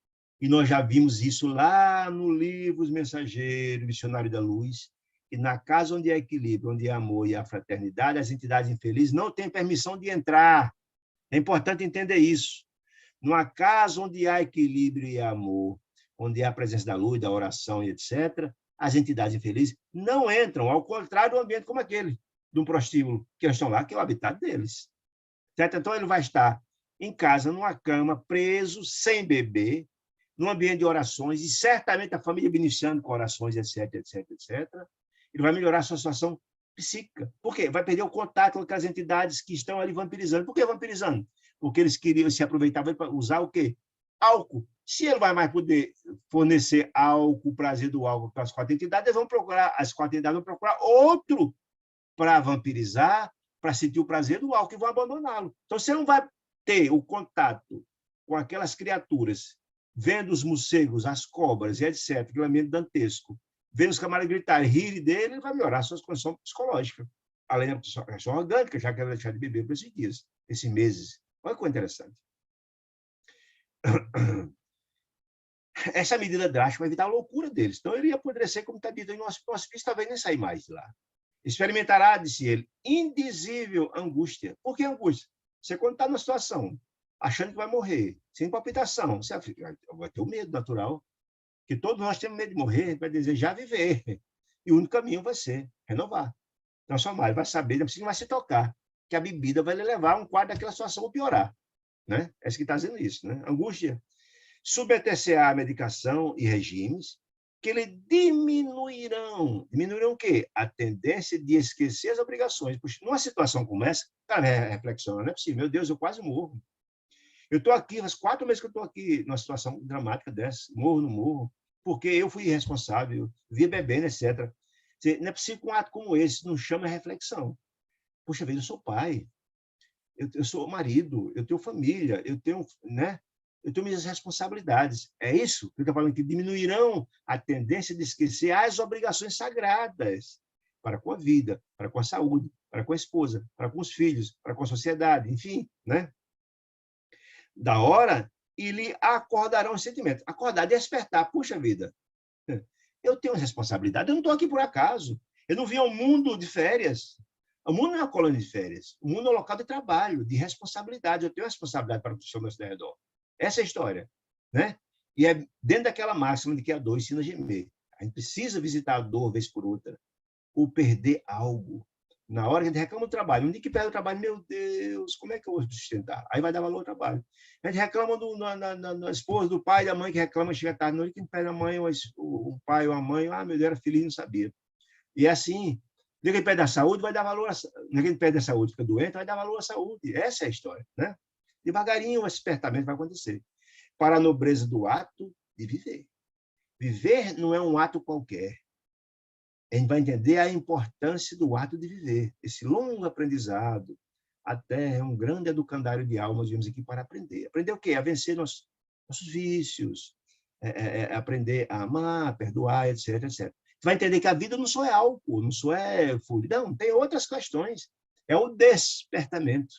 e nós já vimos isso lá no livro Os Mensageiros, Missionário da Luz, e na casa onde há equilíbrio, onde há amor e há fraternidade, as entidades infelizes não têm permissão de entrar. É importante entender isso. Numa casa onde há equilíbrio e amor, onde há a presença da luz, da oração e etc., as entidades infelizes não entram, ao contrário de um ambiente como aquele, de um prostíbulo, que eles estão lá, que é o habitat deles. Certo? Então, ele vai estar em casa, numa cama, preso, sem beber, num ambiente de orações, e certamente a família beneficiando com orações, etc, etc, etc. Ele vai melhorar a sua situação psíquica. Por quê? Vai perder o contato com aquelas entidades que estão ali vampirizando. Por que vampirizando? Porque eles queriam se aproveitar para usar o quê? Álcool. Se ele vai mais poder fornecer álcool, o prazer do álcool para as 4 entidades, as 4 entidades vão procurar outro para vampirizar, para sentir o prazer do álcool e vão abandoná-lo. Então, você não vai ter o contato com aquelas criaturas, vendo os morcegos, as cobras e etc., aquele ambiente dantesco, vendo os camaradas gritarem, rirem dele, ele vai melhorar a sua condição psicológica, além da questão orgânica, já que ele vai deixar de beber por esses dias, esses meses. Olha que coisa interessante. Essa medida drástica vai evitar a loucura deles. Então, ele ia apodrecer, como está dito aí no hospício, talvez nem sair mais de lá. Experimentará, disse ele, indizível angústia. Por que angústia? Você, quando está numa situação, achando que vai morrer, sem palpitação, você vai ter o medo natural, que todos nós temos medo de morrer, a gente vai desejar viver. E o único caminho vai ser renovar, transformar. Ele vai saber, não vai se tocar, que a bebida vai lhe levar a um quadro daquela situação ou piorar. Né? É isso que está dizendo isso. Né? Angústia. Submeter-se-á à medicação e regimes que lhe diminuirão. Diminuirão o quê? A tendência de esquecer as obrigações. Puxa, numa situação como essa, o cara reflexiona, não é possível, meu Deus, eu quase morro. Eu estou aqui, faz 4 meses que eu estou aqui numa situação dramática dessa, morro, não morro, porque eu fui irresponsável, via bebendo, etc. Não é possível que um ato como esse não chame a reflexão. Puxa vida, eu sou pai, eu sou marido, eu tenho família, eu tenho, né? Eu tenho minhas responsabilidades. É isso que eu estou falando, que diminuirão a tendência de esquecer as obrigações sagradas para com a vida, para com a saúde, para com a esposa, para com os filhos, para com a sociedade, enfim, né? Da hora, e lhe acordarão os sentimentos. Acordar, despertar. Puxa vida, eu tenho responsabilidade, eu não estou aqui por acaso. Eu não vim ao mundo de férias. O mundo não é uma colônia de férias. O mundo é um local de trabalho, de responsabilidade. Eu tenho responsabilidade para o que estão ao meu redor. Essa é a história. Né? E é dentro daquela máxima de que a dor ensina a gemer. A gente precisa visitar a dor, vez por outra, ou perder algo. Na hora que a gente reclama do trabalho, um dia que perde o trabalho, meu Deus, como é que eu vou sustentar? Aí vai dar valor ao trabalho. A gente reclama da esposa, do pai, da mãe, que reclama, chega tarde, no dia que a gente perde a mãe, o pai ou a mãe, meu Deus, era feliz, não sabia. E é assim, no dia que a gente perde a saúde, vai dar valor, no dia que a gente perde a saúde, fica doente, vai dar valor à saúde. Essa é a história, né? Devagarinho, esse despertamento vai acontecer. Para a nobreza do ato de viver. Viver não é um ato qualquer. a gente vai entender a importância do ato de viver. Esse longo aprendizado, a Terra é um grande educandário de alma, nós viemos aqui para aprender. Aprender o quê? A vencer nossos vícios, aprender a amar, a perdoar, etc, etc. Você vai entender que a vida não só é álcool, não só é fúria, não, tem outras questões. É o despertamento.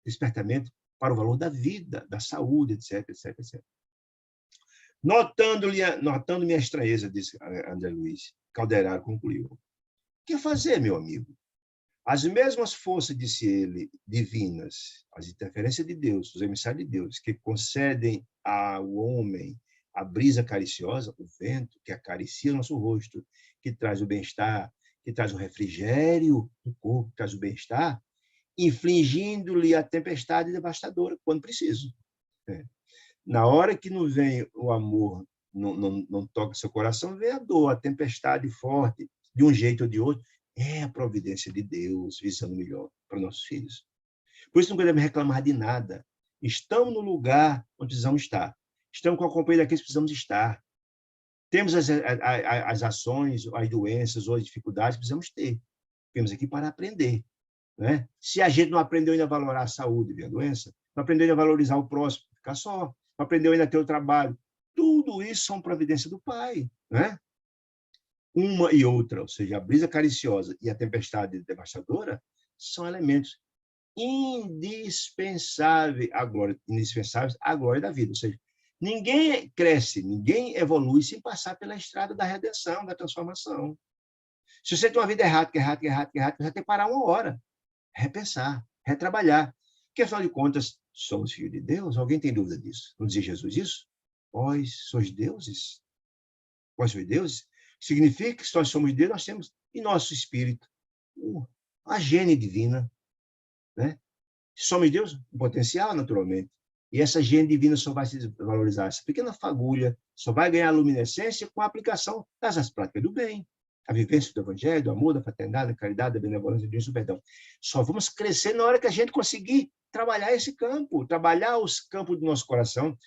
Despertamento para o valor da vida, da saúde, etc, etc, etc. Notando minha estranheza, disse André Luiz, Calderaro concluiu. O que fazer, meu amigo? As mesmas forças, disse ele, divinas, as interferências de Deus, os emissários de Deus, que concedem ao homem a brisa cariciosa, o vento que acaricia o nosso rosto, que traz o bem-estar, que traz o refrigério do corpo, que traz o bem-estar, infligindo-lhe a tempestade devastadora, quando preciso. Na hora que não vem o amor, não toca seu coração, vem a dor, a tempestade forte, de um jeito ou de outro. É a providência de Deus visando o melhor para nossos filhos. Por isso não podemos reclamar de nada. Estamos no lugar onde precisamos estar. Estamos com a companhia daqueles que precisamos estar. Temos as ações, as doenças ou as dificuldades que precisamos ter. Temos aqui para aprender. Né? Se a gente não aprendeu ainda a valorar a saúde, vem a doença, não aprendeu ainda a valorizar o próximo, ficar só, não aprendeu ainda a ter o trabalho. Tudo isso são providência do Pai. Né? Uma e outra, ou seja, a brisa cariciosa e a tempestade devastadora, são elementos indispensáveis à glória da vida. Ou seja, ninguém cresce, ninguém evolui sem passar pela estrada da redenção, da transformação. Se você tem uma vida errada, você vai ter que parar uma hora, repensar, retrabalhar. Porque, afinal de contas, somos filhos de Deus? Alguém tem dúvida disso? Não dizia Jesus isso? Vós sois deuses? Vós sois deuses? Significa que se nós somos Deus, nós temos em nosso espírito a gênese divina. Né? Se somos Deus, o potencial, naturalmente. E essa gênese divina só vai se valorizar, essa pequena fagulha só vai ganhar luminescência com a aplicação das práticas do bem, a vivência do evangelho, do amor, da fraternidade, da caridade, da benevolência, do perdão. Só vamos crescer na hora que a gente conseguir trabalhar esse campo, trabalhar os campos do nosso coração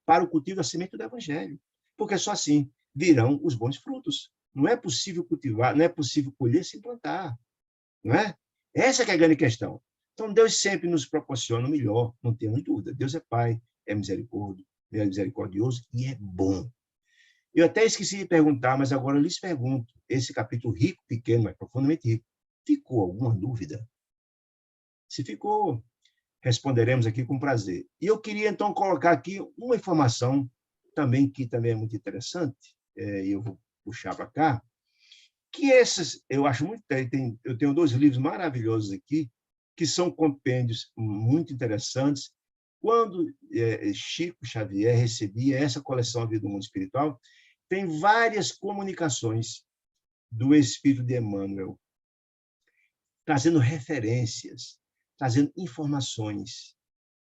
para o cultivo da semente do evangelho. Porque só assim virão os bons frutos. Não é possível cultivar, não é possível colher sem plantar. Não é? Essa que é a grande questão. Então, Deus sempre nos proporciona o melhor, não temos dúvida. Deus é Pai, é misericordioso e é bom. Eu até esqueci de perguntar, mas agora eu lhes pergunto, esse capítulo rico, pequeno, mas profundamente rico, ficou alguma dúvida? Se ficou, responderemos aqui com prazer. E eu queria, então, colocar aqui uma informação também, que também é muito interessante, e eu vou puxar para cá, que essas, eu acho muito, eu tenho 2 livros maravilhosos aqui, que são compêndios muito interessantes. Quando Chico Xavier recebia essa coleção A Vida do Mundo Espiritual, tem várias comunicações do Espírito de Emmanuel, trazendo referências, trazendo informações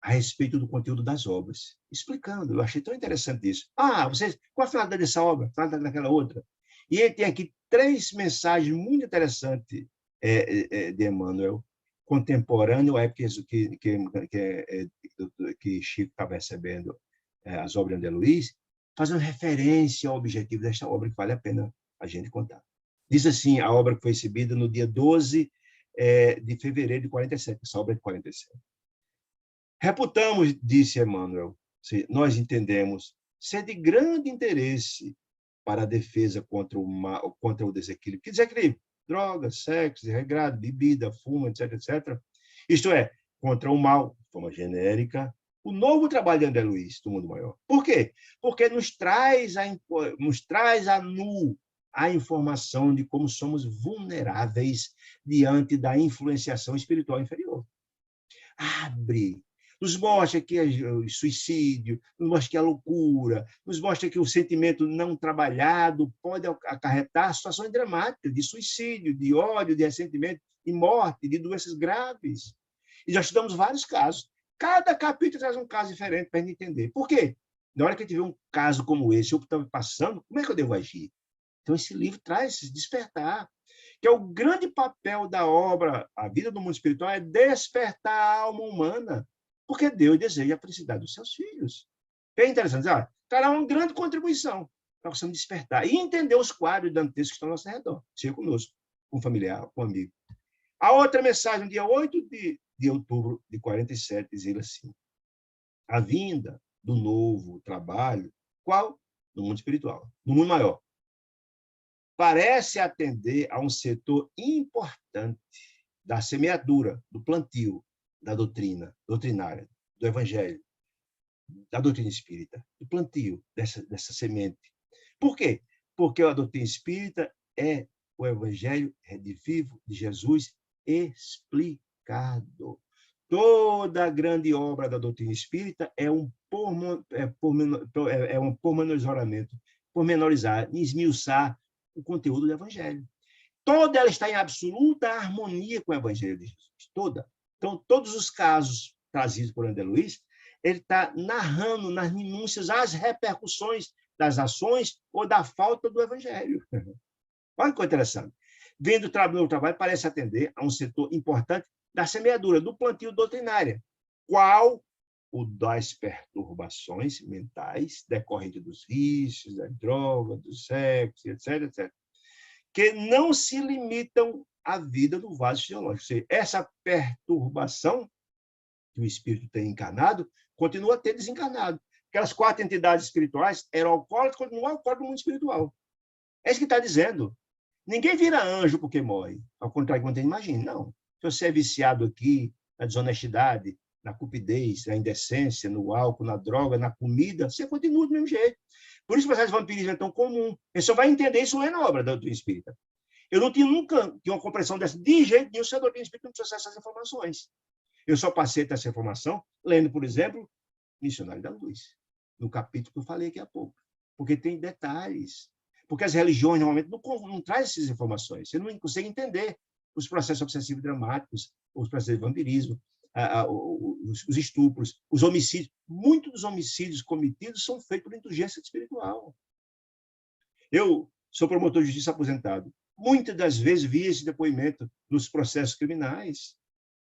a respeito do conteúdo das obras, explicando. Eu achei tão interessante isso. Vocês, qual a finalidade dessa obra? A finalidade daquela outra? E ele tem aqui 3 mensagens muito interessantes de Emmanuel, contemporâneo à época que Chico estava recebendo as obras de André Luiz, fazendo referência ao objetivo desta obra, que vale a pena a gente contar. Diz assim, a obra que foi exibida no dia 12 de fevereiro de 47, essa obra é de 47. Reputamos, disse Emmanuel, nós entendemos, ser de grande interesse para a defesa contra o desequilíbrio. Que desequilíbrio? Drogas, sexo, desregrado, bebida, fumo, etc, etc. Isto é, contra o mal, de forma genérica, o novo trabalho de André Luiz, do Mundo Maior. Por quê? Porque nos traz a nu a informação de como somos vulneráveis diante da influenciação espiritual inferior. Abre, nos mostra que o suicídio, nos mostra que a loucura, nos mostra que o sentimento não trabalhado pode acarretar situações dramáticas de suicídio, de ódio, de ressentimento, de morte, de doenças graves. E já estudamos vários casos. Cada capítulo traz um caso diferente para a gente entender. Por quê? Na hora que a gente vê um caso como esse, eu estou passando, como é que eu devo agir? Então, esse livro traz esse despertar, que é o grande papel da obra A Vida do Mundo Espiritual, é despertar a alma humana, porque Deus deseja a felicidade dos seus filhos. É interessante, trará uma grande contribuição. para você despertar e entender os quadros dantescos que estão ao nosso redor, seja conosco, com um familiar, com um amigo. A outra mensagem, no dia 8 de outubro de 47, dizia assim: a vinda do novo trabalho, qual? No mundo espiritual, no mundo maior, parece atender a um setor importante da semeadura, do plantio, da doutrinária, do evangelho, da doutrina espírita, do plantio dessa semente. Por quê? Porque a doutrina espírita é o evangelho redivivo de Jesus explicado. Toda a grande obra da doutrina espírita é um pormenorizar, esmiuçar o conteúdo do evangelho. Toda ela está em absoluta harmonia com o evangelho de Jesus. Toda. Então, todos os casos trazidos por André Luiz, ele está narrando nas minúcias as repercussões das ações ou da falta do evangelho. Olha que coisa interessante. Vendo o trabalho, parece atender a um setor importante da semeadura, do plantio doutrinário, qual o das perturbações mentais decorrentes dos vícios, da droga, do sexo, etc., etc., que não se limitam à vida do vaso fisiológico. Ou seja, essa perturbação que o espírito tem encarnado continua a ter desencarnado. Aquelas 4 entidades espirituais eram alcoólatras, continuam alcoólatras no mundo espiritual. É isso que está dizendo. Ninguém vira anjo porque morre, ao contrário do que você imagina. Não. Se você é viciado aqui na desonestidade, na cupidez, na indecência, no álcool, na droga, na comida, você continua do mesmo jeito. Por isso o processo de vampirismo é tão comum. Você só vai entender isso lendo a obra da doutrina espírita. Eu não tinha nunca uma compreensão dessa, de jeito nenhum, se a doutrina espírita não trouxesse essas informações. Eu só passei essa informação lendo, por exemplo, Missionário da Luz, no capítulo que eu falei aqui há pouco. Porque tem detalhes. Porque as religiões, normalmente, não trazem essas informações. Você não consegue entender os processos obsessivos dramáticos, os processos de vampirismo, os estupros, os homicídios. Muitos dos homicídios cometidos são feitos por indulgência espiritual. Eu sou promotor de justiça aposentado. Muitas das vezes vi esse depoimento nos processos criminais.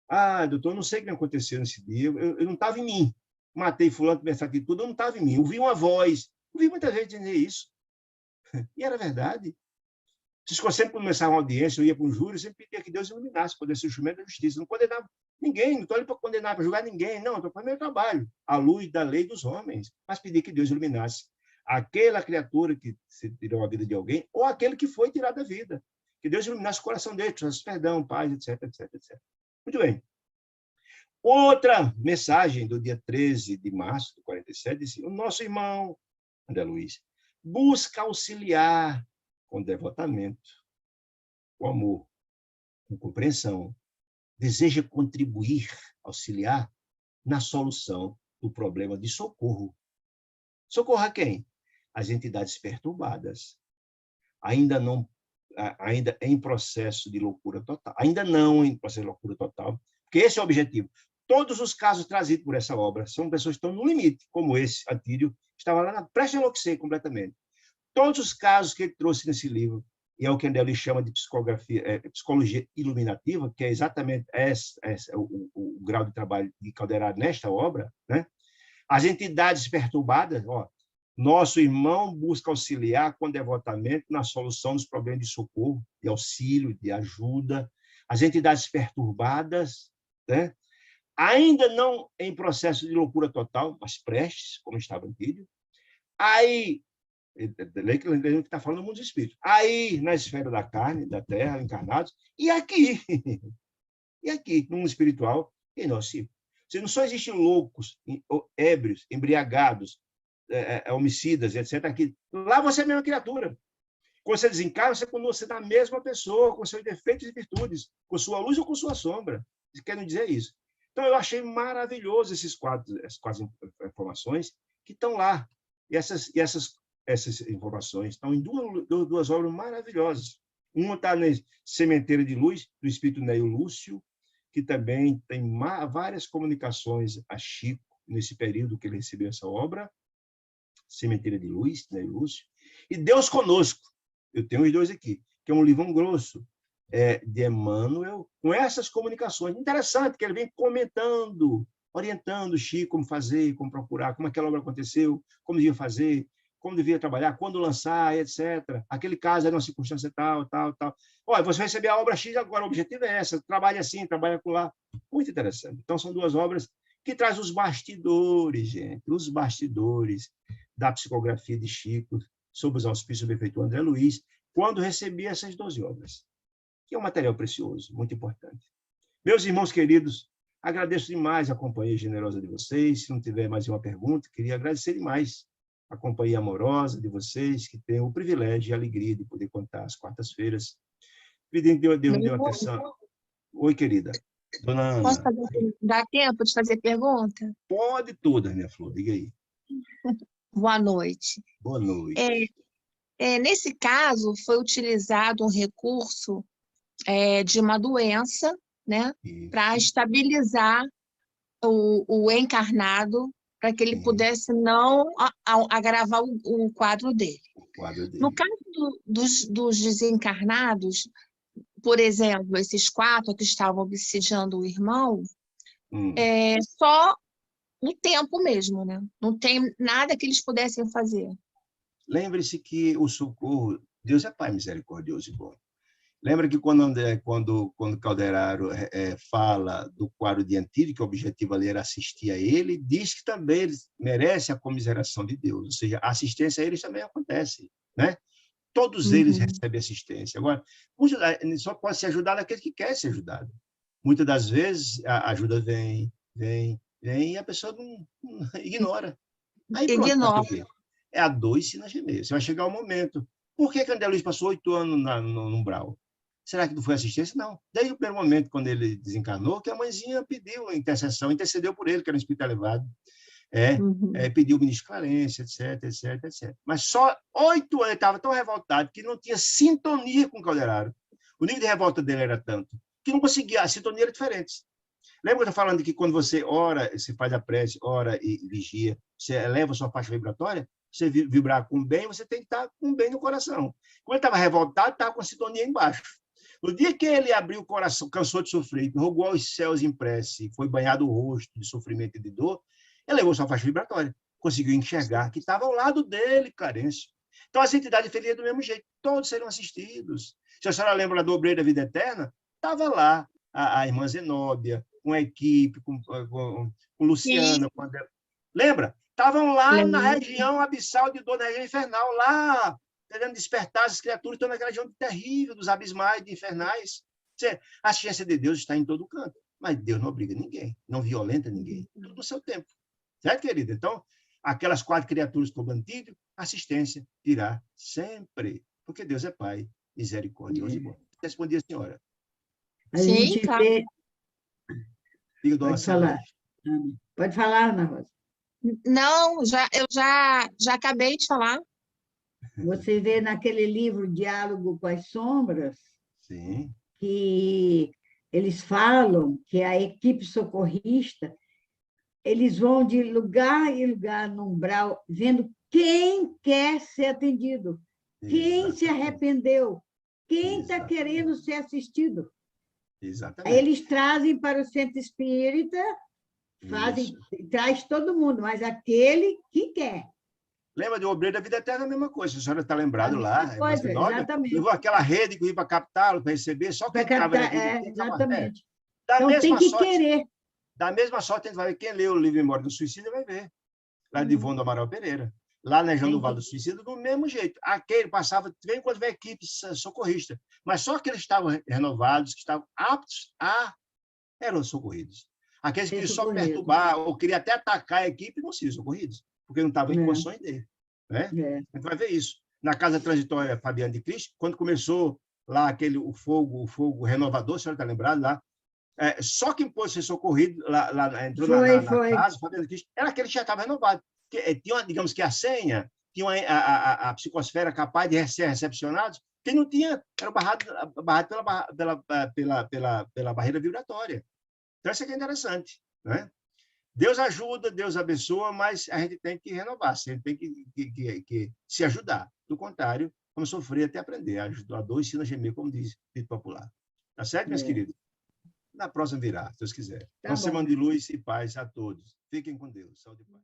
Ah, doutor, não sei o que aconteceu nesse dia. Eu não estava em mim. Matei fulano, começar aqui tudo, eu não estava em mim. Eu vi uma voz. Eu vi muita gente dizer isso. E era verdade. Sempre começava uma audiência, eu ia para um júri, eu sempre pedia que Deus iluminasse, poder ser o instrumento da justiça. Não condenava ninguém, não estou ali para condenar, para julgar ninguém, não, estou fazendo meu trabalho, à luz da lei dos homens, mas pedir que Deus iluminasse aquela criatura que se tirou a vida de alguém, ou aquele que foi tirado da vida. Que Deus iluminasse o coração dele, trouxesse perdão, paz, etc, etc, etc. Muito bem. Outra mensagem do dia 13 de março de 47, disse: o nosso irmão André Luiz busca auxiliar com devotamento, com amor, com compreensão, deseja contribuir, auxiliar na solução do problema de socorro. Socorro a quem? As entidades perturbadas, ainda em processo de loucura total, ainda não em processo de loucura total, porque esse é o objetivo. Todos os casos trazidos por essa obra são pessoas que estão no limite, como esse, Antídio, estava lá prestes a enlouquecer completamente. Todos os casos que ele trouxe nesse livro, e é o que ele chama de psicologia iluminativa, que é exatamente o grau de trabalho de Calderaro nesta obra, né? As entidades perturbadas, nosso irmão busca auxiliar com devotamento na solução dos problemas de socorro, de auxílio, de ajuda. As entidades perturbadas, né? Ainda não em processo de loucura total, mas prestes, como estava em vídeo. Aí, lei que está falando do mundo dos espíritos. Aí, na esfera da carne, da terra, encarnados, e aqui, no mundo espiritual, em nosso círculo. Não só existem loucos, ébrios, embriagados, homicidas, etc. Aqui. Lá você é a mesma criatura. Quando você desencarna, você continua sendo a mesma pessoa, com seus defeitos e virtudes, com sua luz ou com sua sombra. Querem dizer isso. Então, eu achei maravilhoso essas quatro informações que estão lá. E essas informações estão em duas obras maravilhosas. Uma está na Sementeira de Luz, do espírito Neio Lúcio, que também tem várias comunicações a Chico, nesse período que ele recebeu essa obra, Sementeira de Luz, Neio Lúcio, e Deus Conosco. Eu tenho os dois aqui, que é um livro grosso, de Emmanuel, com essas comunicações. Interessante que ele vem comentando, orientando o Chico como fazer, como procurar, como aquela obra aconteceu, como devia fazer, como devia trabalhar, quando lançar, etc. Aquele caso era uma circunstância tal, tal, tal. Olha, você vai receber a obra X agora, o objetivo é essa, trabalha assim, trabalha com lá. Muito interessante. Então, são 2 obras que traz os bastidores, gente, os bastidores da psicografia de Chico, sob os auspícios do benfeitor André Luiz, quando recebi essas 12 obras, que é um material precioso, muito importante. Meus irmãos queridos, agradeço demais a companhia generosa de vocês. Se não tiver mais uma pergunta, queria agradecer demais a companhia amorosa de vocês, que tem o privilégio e a alegria de poder contar às quartas-feiras. Deus me deu atenção. Oi, querida. Dona Ana.
Dá tempo de fazer pergunta?
Pode todas, minha flor. Diga aí.
Boa noite.
Boa noite.
Nesse caso, foi utilizado um recurso de uma doença, né, para estabilizar o encarnado, para que ele pudesse não agravar o quadro dele. No caso dos desencarnados, por exemplo, esses 4 que estavam obsidiando o irmão, só o tempo mesmo, né? Não tem nada que eles pudessem fazer.
Lembre-se que o socorro, Deus é Pai misericordioso e bom. Lembra que quando Calderaro fala do quadro de Antídio, que o objetivo ali era assistir a ele, diz que também eles merecem a comiseração de Deus, ou seja, a assistência a eles também acontece, né? Todos eles recebem assistência. Agora, só pode ser ajudado aquele que quer ser ajudado. Muitas das vezes, a ajuda vem, e a pessoa não ignora. Aí pronto,
Ignora.
é a dor ensina a gemer. Você vai chegar o momento. Por que André Luiz passou 8 anos no umbral? Será que não foi assistência? Não. Desde o primeiro momento, quando ele desencarnou, que a mãezinha pediu a intercessão, intercedeu por ele, que era um espírito elevado. Pediu ministro Clarência, etc, etc, etc. Mas só 8 anos ele estava tão revoltado que não tinha sintonia com o Calderaro. O nível de revolta dele era tanto que não conseguia, a sintonia era diferente. Lembra que eu estou falando que quando você ora, você faz a prece, ora e vigia, você eleva a sua faixa vibratória, você vibrar com bem, você tem que estar com bem no coração. Quando ele estava revoltado, estava com a sintonia embaixo. No dia que ele abriu o coração, cansou de sofrer, rogou aos céus em prece, foi banhado o rosto de sofrimento e de dor, elevou sua faixa vibratória, conseguiu enxergar que estava ao lado dele, Carêncio. Então, as entidades felizes do mesmo jeito, todos serão assistidos. Se a senhora lembra do Obreiro da Vida Eterna, estava lá a irmã Zenóbia, com a equipe, com Luciana. Lembra? Estavam lá na região abissal de dor, na região infernal, lá, tentando despertar as criaturas, estão naquela região terrível, dos abismais, de infernais. A assistência de Deus está em todo canto, mas Deus não obriga ninguém, não violenta ninguém, tudo no seu tempo. Certo, querida? Então, aquelas 4 criaturas como Antídio, assistência virá sempre, porque Deus é Pai, misericordioso e bom. Respondi a senhora.
Sim, claro.
Diga, dona
Falar. Pode falar, Ana Rosa.
Não, eu já acabei de falar.
Você vê naquele livro Diálogo com as Sombras,
sim,
que eles falam que a equipe socorrista, eles vão de lugar em lugar no umbral, vendo quem quer ser atendido, quem se arrependeu, quem está querendo ser assistido.
Exatamente.
Aí eles trazem para o centro espírita, traz todo mundo, mas aquele que quer.
Lembra do Obreiro da Vida Eterna, a mesma coisa. A senhora está lembrado lá.
Exatamente.
Levou aquela rede que ia para captá-lo, para receber, só quem estava...
Exatamente. Então tem que querer.
Da mesma sorte, a gente vai ver. Quem leu o livro Memória do Suicida vai ver. Lá de Ivone do Amaral Pereira. Lá na região do Vale do Suicida, do mesmo jeito. Aquele passava, vem quando vem equipe socorrista. Mas só aqueles que estavam renovados, que estavam aptos eram socorridos. Aqueles que queriam só perturbar ou queriam até atacar a equipe não seriam socorridos, porque não estavam em condições dele. Né? A gente vai ver isso. Na Casa Transitória Fabiano de Cristo, quando começou lá o fogo renovador, a senhora está lembrado lá? Só quem pôde ser socorrido, entrou na casa, Fabiano de Cristo, era aquele que já estava renovado. Tinha, digamos que a senha, tinha a psicosfera capaz de ser recepcionados, quem não tinha era barrado pela barreira vibratória. Então, isso aqui é interessante. Né? Deus ajuda, Deus abençoa, mas a gente tem que renovar, a gente tem que se ajudar. Do contrário, vamos sofrer até aprender. A dor ensina a gemer, como diz o dito popular. Tá certo, meus queridos? Na próxima virá, se Deus quiser. Uma semana de luz e paz a todos. Fiquem com Deus. Saúde e paz.